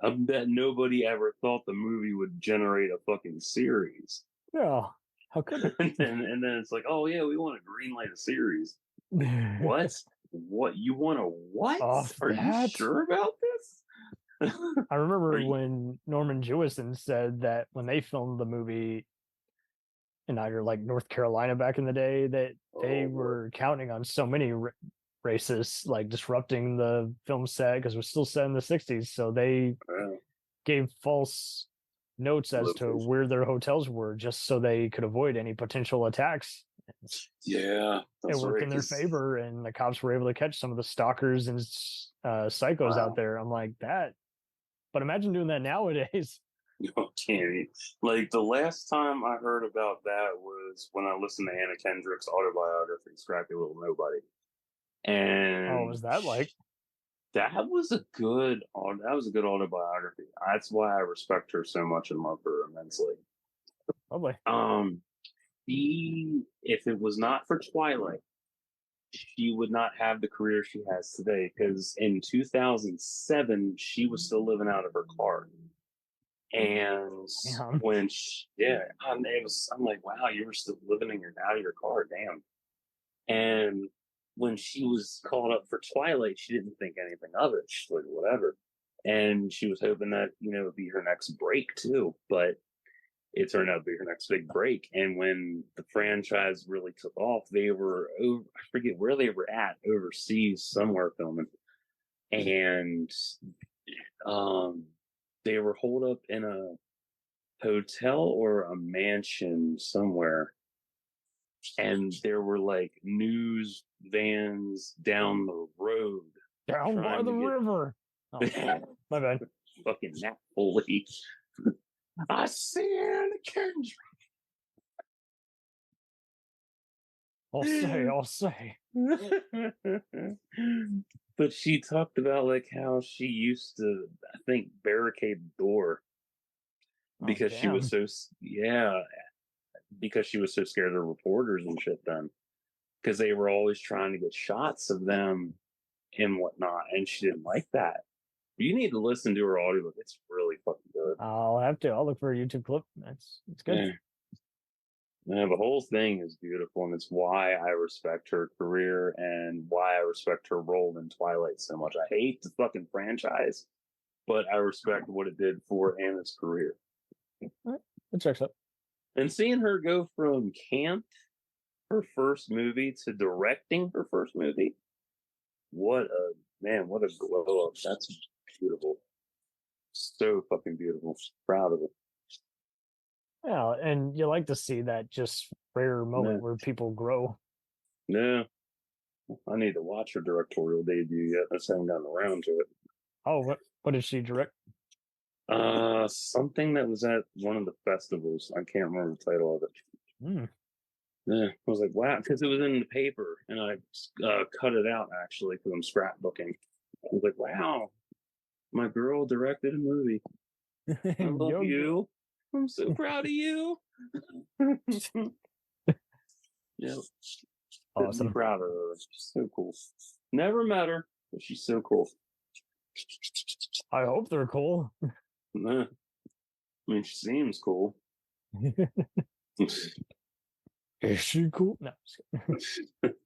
I bet nobody ever thought the movie would generate a fucking series. Yeah. How could it? and then it's like, oh yeah, we want to greenlight a series. What? What? You want to what? Are you sure about this? I remember when Norman Jewison said that when they filmed the movie in either like North Carolina back in the day, that they were counting on so many racists like disrupting the film set because it was still set in the 60s. So they gave false notes as to where their hotels were just so they could avoid any potential attacks. Yeah, it worked in their favor, and the cops were able to catch some of the stalkers and psychos out there. I'm like, that. But imagine doing that nowadays. Oh, can't. Like, the last time I heard about that was when I listened to Anna Kendrick's autobiography, Scrappy Little Nobody. And what was that like? That was a good autobiography. That's why I respect her so much and love her immensely. Lovely. If it was not for Twilight, she would not have the career she has today. Because in 2007, she was still living out of her car. And when I'm like, wow, you were still living out of your car, damn. And when she was called up for Twilight, she didn't think anything of it. She's like, whatever. And she was hoping that, it'd be her next break too. But it turned out to be her next big break. And when the franchise really took off, they were I forget where they were at, overseas somewhere filming. And they were holed up in a hotel or a mansion somewhere. And there were like news vans down the road. Down by the river. Oh, my bad. Fucking Napoli. I see Anna Kendrick. I'll say. But she talked about like how she used to, I think, barricade the door because she was because she was so scared of reporters and shit then. Because they were always trying to get shots of them and whatnot, and she didn't like that. You need to listen to her audiobook. It's really fucking good. I'll have to. I'll look for a YouTube clip. It's good. Yeah, the whole thing is beautiful, and it's why I respect her career and why I respect her role in Twilight so much. I hate the fucking franchise, but I respect what it did for Anna's career. All right. It checks out. And seeing her go from her first movie, to directing her first movie, what a glow up. That's beautiful. So fucking beautiful. Proud of it. Yeah, and you like to see that just rare moment where people grow. Yeah. I need to watch her directorial debut yet. I just haven't gotten around to it. Oh, what did she direct? Something that was at one of the festivals. I can't remember the title of it. Yeah, I was like, wow, because it was in the paper, and I cut it out actually because I'm scrapbooking. I was like, wow, my girl directed a movie. I love you. I'm so proud of you. Yeah, awesome. I'm proud of her. She's so cool. Never met her, but she's so cool. I hope they're cool. I mean, she seems cool. Is she cool? No.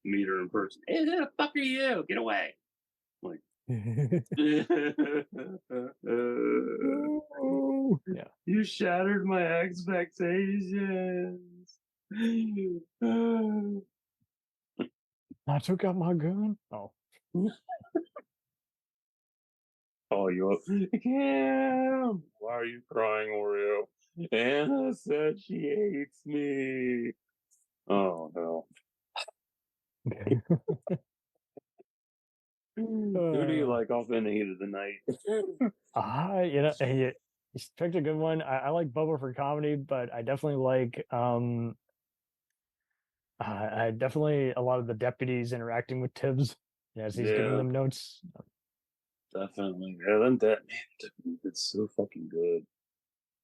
Meet her in person. Hey, who the fuck are you? Get away. Like, yeah. You shattered my expectations. I took out my gun. Oh. Call you up. Cam, why are you crying, Oreo? Anna said she hates me. Oh hell. Who do you like off in the heat of the night? You picked a good one. I like Bubba for comedy, but I definitely like I definitely a lot of the deputies interacting with Tibbs as he's giving them notes. Definitely. Yeah, that man, it's so fucking good.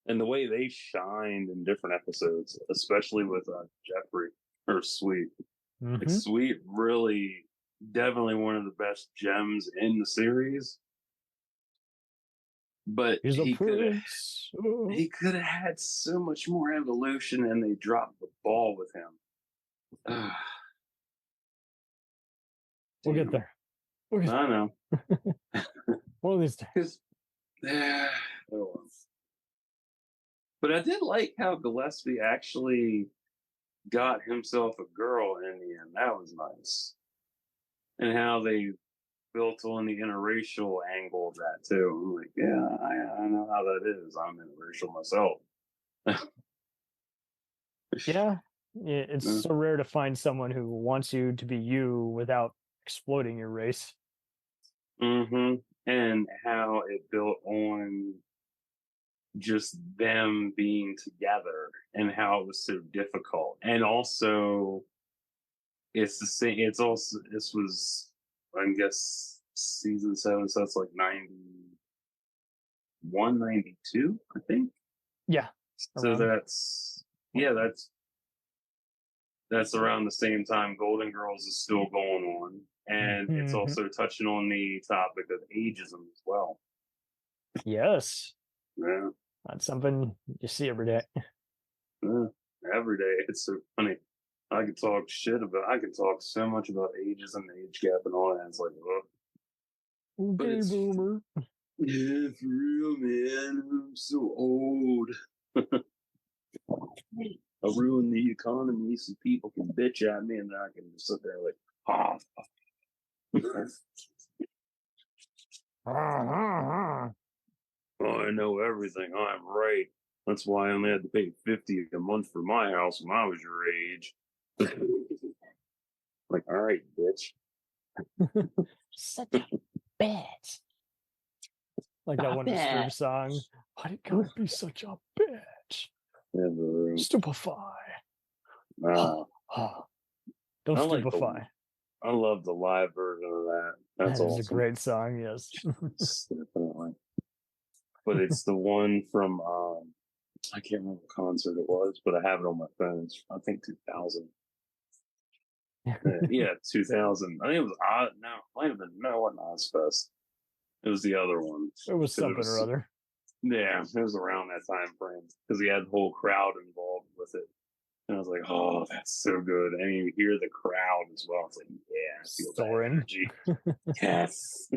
And the way they shined in different episodes, especially with Jeffrey or Sweet. Like Sweet really definitely one of the best gems in the series. But he could have had so much more evolution, and they dropped the ball with him. We'll get there. I know. One of these days. But I did like how Gillespie actually got himself a girl in the end. That was nice. And how they built on the interracial angle of that too. I'm like, yeah, I know how that is. I'm interracial myself. Yeah, it's so rare to find someone who wants you to be you without exploiting your race. And how it built on just them being together and how it was so difficult. And also, it's the same. It's also, this was, I guess, season 7, so that's like 91, 92, I think. Yeah. So that's around the same time Golden Girls is still going on. And it's also touching on the topic of ageism as well. Yes. Yeah. That's something you see every day. Every day. It's so funny. I can talk so much about ages and the age gap and all that. It's like, but it's boomer. Yeah, for real, man. I'm so old. I ruined the economy so people can bitch at me, and then I can just sit there like, oh, I know everything. I'm right. That's why I only had to pay $50 a month for my house when I was your age. Like, all right, bitch. Such a bitch. Like that one Scream song. Why did God be such a bitch? Yeah, stupefy. Don't stupefy. I love the live version of that. That's awesome. It's a great song, yes. Definitely. But it's the one from I can't remember what concert it was, but I have it on my phone. It's, I think 2000. Yeah, 2000. I think it was might have been it wasn't Ozfest. It was the other one. It was something or other. Yeah, it was around that time frame because he had the whole crowd involved with it. And I was like, oh, that's so good. And you hear the crowd as well. It's like, yeah, I feel that energy. Yes.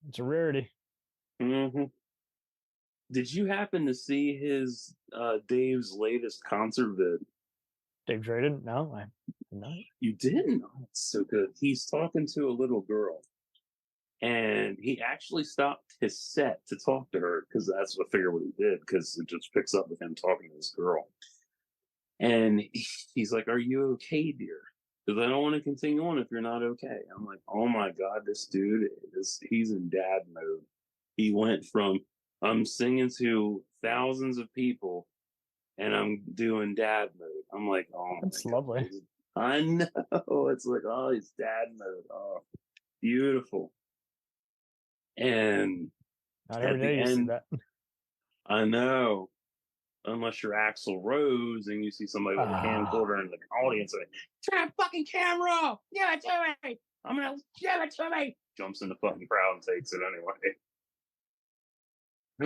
It's a rarity. Do Did you happen to see his Dave's latest concert vid? Dave Drayden? No, I not. You didn't? Oh, it's so good. He's talking to a little girl, and he actually stopped his set to talk to her because that's what I figured what he did, because it just picks up with him talking to this girl. And he's like, "Are you okay, dear? Because I don't want to continue on if you're not okay." I'm like, "Oh my God, this dude he's in dad mode." He went from, I'm singing to thousands of people and I'm doing dad mode. I'm like, oh, that's lovely. I know. It's like, oh, he's dad mode. Oh, beautiful. And not every day you see that. I know. Unless you're Axl Rose and you see somebody with a camcorder in the audience and turn the fucking camera off. Give it to me. I'm gonna give it to me. Jumps in the fucking crowd and takes it anyway. I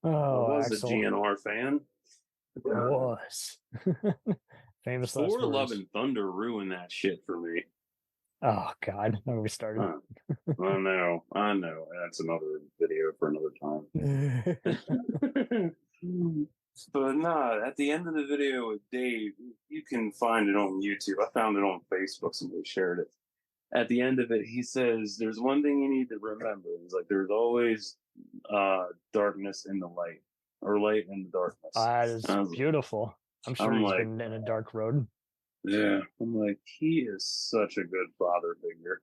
was Axl. a GNR fan. Was. Famous last Thor words. Love and Thunder ruined that shit for me. Oh God, when we started. I know. That's another video for another time. But no, at the end of the video with Dave, you can find it on YouTube. I found it on Facebook. Somebody shared it. At the end of it, he says, "There's one thing you need to remember. He's like, there's always darkness in the light, or light in the darkness." That is beautiful. I'm sure he's been in a dark road. Yeah, I'm like, he is such a good father figure.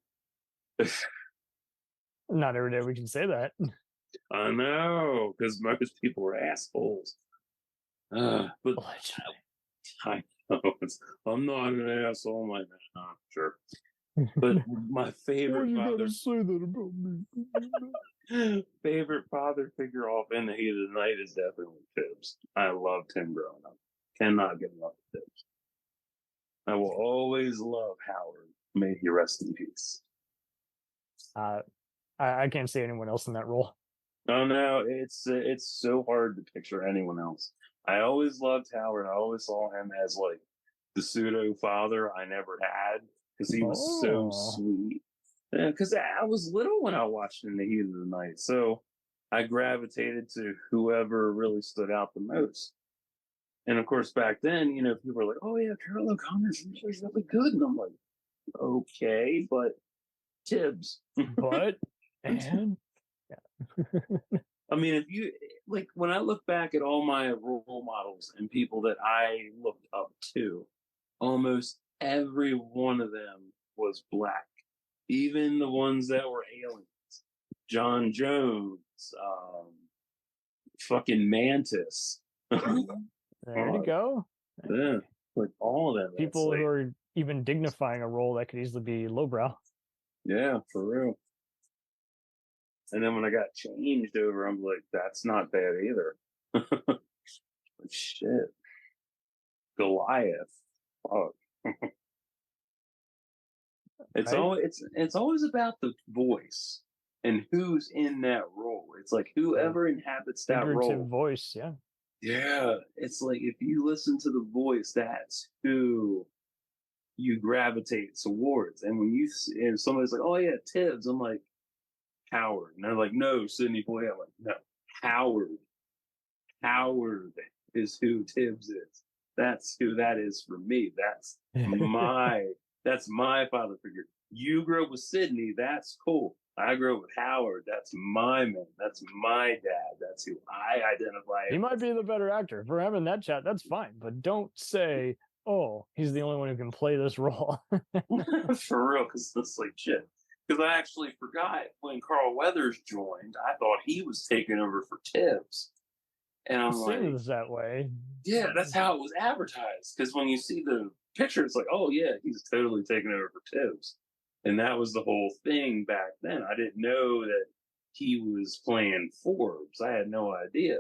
Not every day we can say that. I know, because most people are assholes. But I know I'm not an asshole. I'm like, sure. But my favorite father, say that about me? favorite father figure off In the Heat of the Night is definitely Tibbs. I loved him growing up. Cannot get enough of Tibbs. I will always love Howard. May he rest in peace. I can't see anyone else in that role. Oh no, it's so hard to picture anyone else. I always loved Howard. I always saw him as like the pseudo father I never had, because he was so sweet. Because I was little when I watched In the Heat of the Night, so I gravitated to whoever really stood out the most. And of course, back then, people were like, "Oh yeah, Carol O'Connor's really good," and I'm like, "Okay, but Tibbs." But and I mean, if you like, when I look back at all my role models and people that I looked up to, almost every one of them was black, even the ones that were aliens. John Jones, fucking Mantis. There you go. Yeah, like all of them. People who are even dignifying a role that could easily be lowbrow. Yeah, for real. And then when I got changed over, I'm like, that's not bad either. Shit. Goliath. Fuck. It's always about the voice and who's in that role. It's like whoever inhabits that role. Voice, yeah. Yeah. It's like if you listen to the voice, that's who you gravitate towards. And when and somebody's like, "Oh yeah, Tibbs," I'm like, "Howard." And they're like, "No, Sidney Poitier." I'm like, "No, Howard. Howard is who Tibbs is. That's who that is for me. That's my father figure. You grew up with Sidney, that's cool. I grew up with Howard. That's my man. That's my dad. That's who I identify." He might be the better actor. If we're having that chat, that's fine. But don't say, "Oh, he's the only one who can play this role." For real, because it's like shit. Because I actually forgot when Carl Weathers joined, I thought he was taking over for Tibbs. And I'm like, it seems that way. Yeah, that's how it was advertised. Because when you see the picture, it's like, oh yeah, he's totally taking over for Tibbs. And that was the whole thing back then. I didn't know that he was playing Forbes. I had no idea.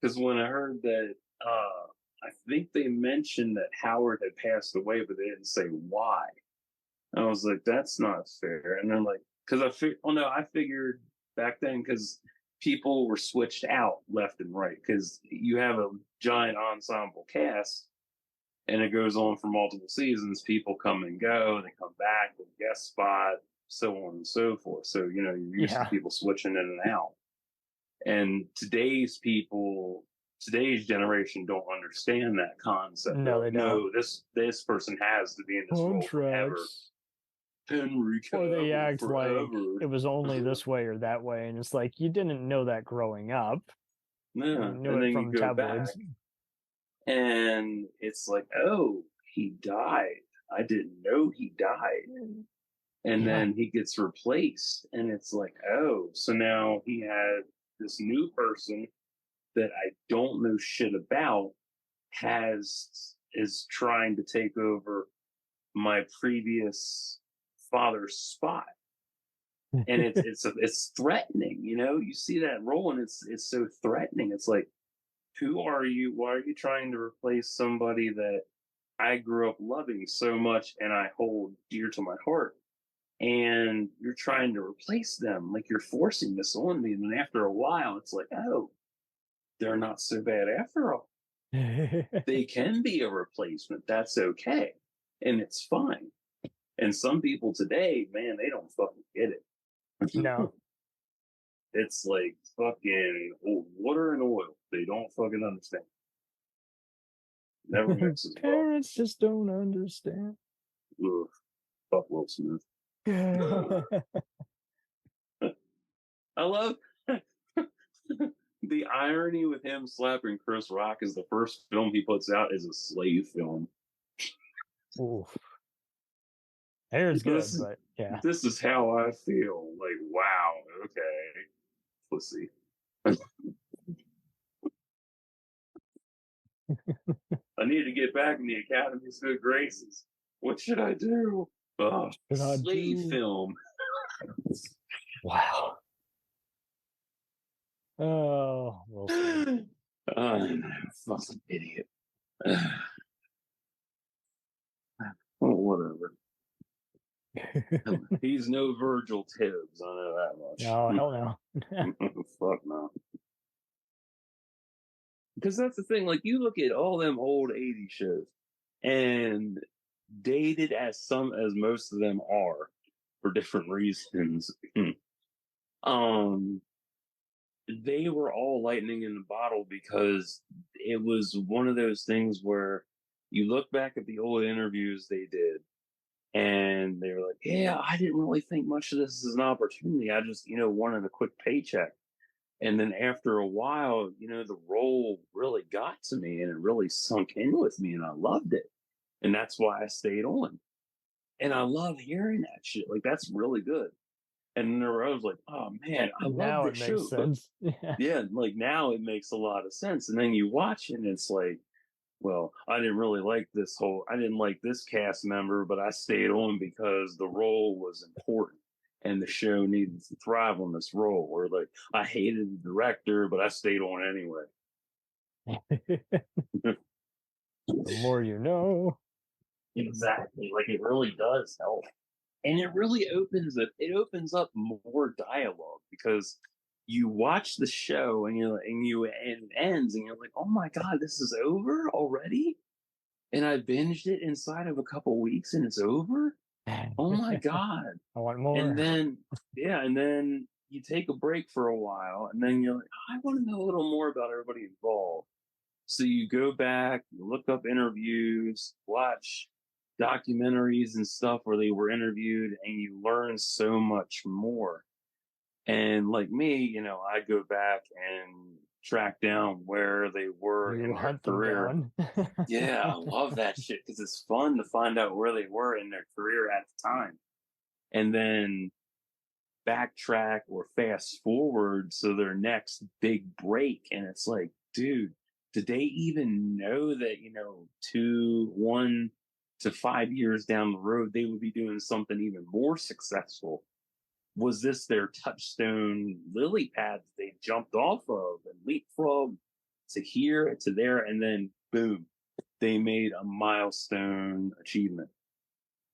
Because when I heard that, I think they mentioned that Howard had passed away, but they didn't say why. I was like, that's not fair. And they're like, because I figured back then, because people were switched out left and right, because you have a giant ensemble cast and it goes on for multiple seasons. People come and go, they come back with guest spot, so on and so forth. So, you're used to people switching in and out. And today's generation don't understand that concept. No, they don't. No, this person has to be in this role forever. Henry Cavill Or they act forever. like it was only this way or that way, and it's like you didn't know that growing up. Yeah, you knew and it then from you go tabloids. back, and it's like, oh, he died. I didn't know he died. And then he gets replaced, and it's like, oh, so now he had this new person that I don't know shit about is trying to take over my previous father's spot. And it's threatening, you know. You see that role, and it's so threatening. It's like, who are you? Why are you trying to replace somebody that I grew up loving so much and I hold dear to my heart? And you're trying to replace them, like you're forcing this on me. And then after a while, it's like, oh, they're not so bad after all. They can be a replacement. That's okay, and it's fine. And some people today, man, they don't fucking get it. No. It's like fucking water and oil. They don't fucking understand. Never mixes well. Parents just don't understand. Ugh. Fuck Will Smith. I love the irony with him slapping Chris Rock is the first film he puts out is a slave film. Oof. Hair's good, but yeah. This is how I feel. Like, wow, okay. Pussy. I need to get back in the Academy's good graces. What should I do? Slave film. Wow. Oh, we'll see. Fucking idiot. Oh, whatever. He's no Virgil Tibbs, I know that much. No, hell no. Fuck no. Because that's the thing, like you look at all them old 80s shows, and dated as most of them are for different reasons. They were all lightning in the bottle because it was one of those things where you look back at the old interviews they did, and they were like, yeah, I didn't really think much of this as an opportunity. I just, wanted a quick paycheck. And then after a while, the role really got to me and it really sunk in with me and I loved it. And that's why I stayed on. And I love hearing that shit. Like, that's really good. And then I was like, oh man, I love this show. Makes sense. Yeah, like now it makes a lot of sense. And then you watch it and it's like, well, I didn't like this cast member, but I stayed on because the role was important and the show needed to thrive on this role. Or like, I hated the director, but I stayed on anyway. The more you know. Exactly. Like it really does help. And it really opens up more dialogue because you watch the show and it ends and you're like, oh my God, this is over already? And I binged it inside of a couple weeks and it's over? Oh my God. I want more. And then you take a break for a while and then you're like, I want to know a little more about everybody involved. So you go back, you look up interviews, watch documentaries and stuff where they were interviewed, and you learn so much more. And like me, I go back and track down where they were in their career. Yeah, I love that shit because it's fun to find out where they were in their career at the time. And then backtrack or fast forward to their next big break. And it's like, dude, did they even know that, 1 to 5 years down the road, they would be doing something even more successful? Was this their touchstone lily pad that they jumped off of and leapfrogged to here, to there, and then boom, they made a milestone achievement?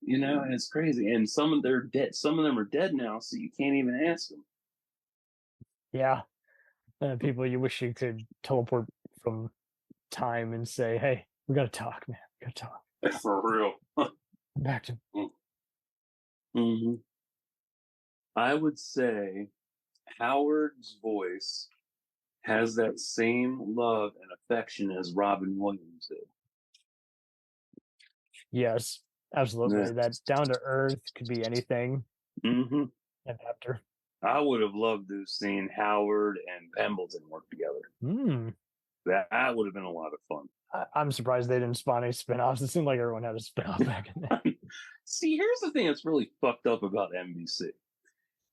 And it's crazy. And some of them are dead now, so you can't even ask them. Yeah. People you wish you could teleport from time and say, hey, we gotta talk, man. We gotta talk. For real. Back to mm-hmm. I would say Howard's voice has that same love and affection as Robin Williams did. Yes, absolutely. Yeah. That down to earth could be anything. Mm-hmm. And after. I would have loved to have seen Howard and Pembleton work together. That would have been a lot of fun. I'm surprised they didn't spawn any spinoffs. It seemed like everyone had a spinoff back in there. See, here's the thing that's really fucked up about NBC.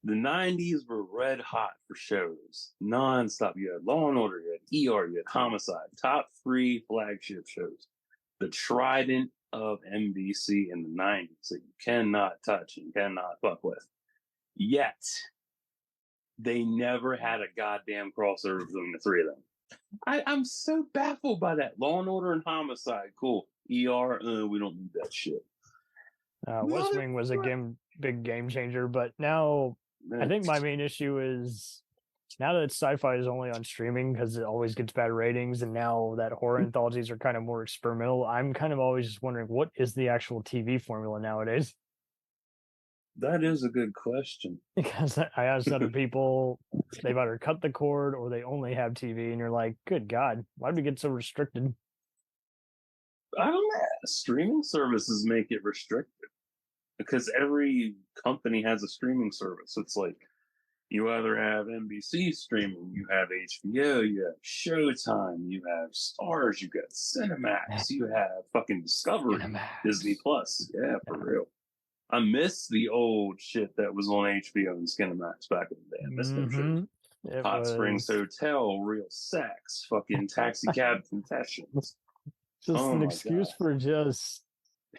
The 90s were red hot for shows, nonstop. You had Law and Order, you had ER, you had Homicide, top 3 flagship shows. The trident of NBC in the 90s that you cannot touch and cannot fuck with. Yet, they never had a goddamn crossover between the 3 of them. I'm so baffled by that. Law and Order and Homicide, cool. ER, we don't need that shit. West Wing was a big game changer, but now I think my main issue is now that sci-fi is only on streaming because it always gets bad ratings, and now that horror anthologies are kind of more experimental, I'm kind of always just wondering, what is the actual TV formula nowadays? That is a good question. Because I asked other people, they've either cut the cord or they only have TV, and you're like, good God, why did we get so restricted? I don't know. Streaming services make it restricted because every company has a streaming service. It's like you either have NBC streaming, you have HBO, you have Showtime, you have Stars, you got Cinemax, you have fucking Discovery, Disney Plus. Yeah, for real. I miss the old shit that was on HBO and Cinemax back in the day. I miss them shit. Hot Springs Hotel, Real Sex, fucking Taxi Cab Confessions. Just an excuse for just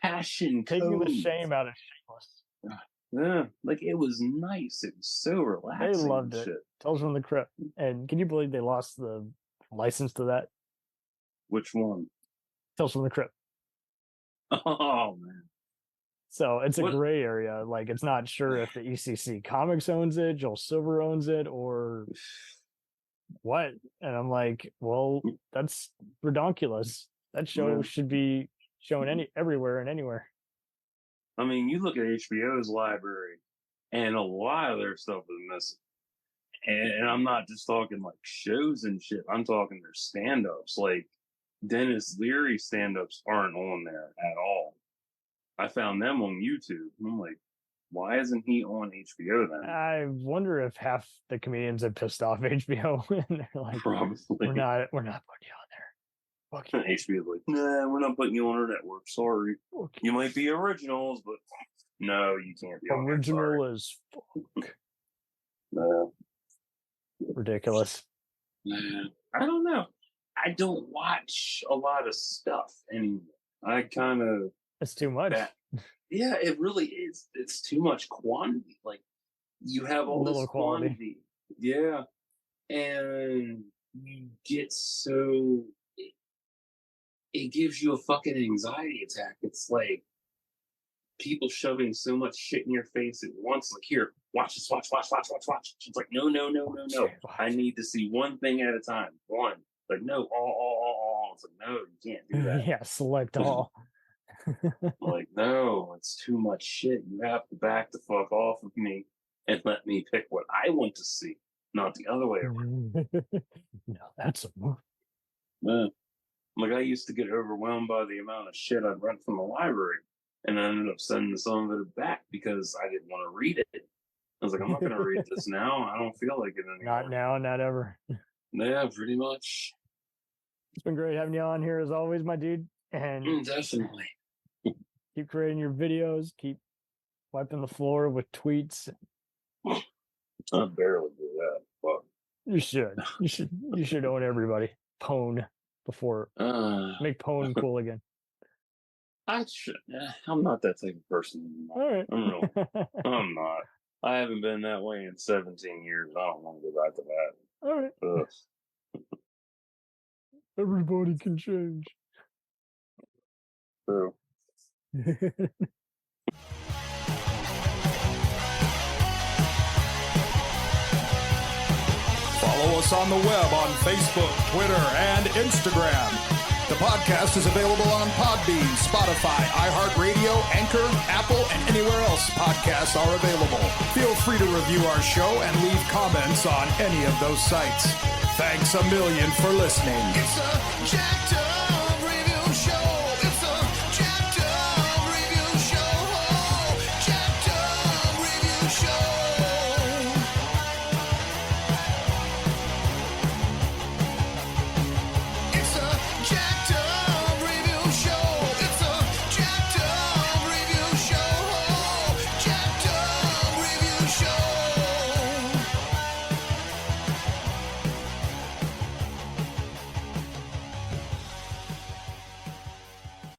passion, taking the shame out of Shameless. Yeah, like it was nice. It was so relaxing. They loved it. Tales from the Crypt. And can you believe they lost the license to that? Which one? Tales from the Crypt. Oh man. So it's a gray area. Like, it's not sure if the ECC Comics owns it, Joel Silver owns it, or what. And I'm like, well, that's redonkulous. That show should be shown everywhere and anywhere. I mean, you look at HBO's library, and a lot of their stuff is missing. And I'm not just talking like shows and shit. I'm talking their stand-ups. Like, Dennis Leary stand-ups aren't on there at all. I found them on YouTube. I'm like, why isn't he on HBO then? I wonder if half the comedians have pissed off HBO and they're like, probably we're not putting you on there. Fuck you. HBO's like, nah, we're not putting you on our network. Sorry. You might be originals, but no, you can't be on original as fuck. No. Ridiculous. Man, I don't know. I don't watch a lot of stuff anymore. I kind of. It's too much. Yeah, it really is. It's too much quantity. Like, you have all this quantity. Yeah. And you get so. It gives you a fucking anxiety attack. It's like people shoving so much shit in your face at once. Like, here, watch this, watch. It's like, no. I need to see one thing at a time. One. Like, no, all. It's like, no, you can't do that. Yeah, select all. Like, no, it's too much shit. You have to back the fuck off of me and let me pick what I want to see, not the other way around. No, that's a move. Yeah. Like, I used to get overwhelmed by the amount of shit I'd rent from the library, and I ended up sending some of it back because I didn't want to read it. I was like, I'm not going to read this now. I don't feel like it anymore. Not now, not ever. Yeah, pretty much. It's been great having you on here as always, my dude. And definitely. Keep creating your videos. Keep wiping the floor with tweets. I barely do that. But you should own everybody. Pwn before make Pwn cool again. I should. I'm not that type of person anymore. All right. I'm not. I haven't been that way in 17 years. I don't want to go back to that. All right. Everybody can change. True. Follow us on the web on Facebook, Twitter, and Instagram. The podcast is available on Podbean, Spotify, iHeartRadio, Anchor, Apple, and anywhere else podcasts are available. Feel free to review our show and leave comments on any of those sites. Thanks a million for listening. It's a jacked up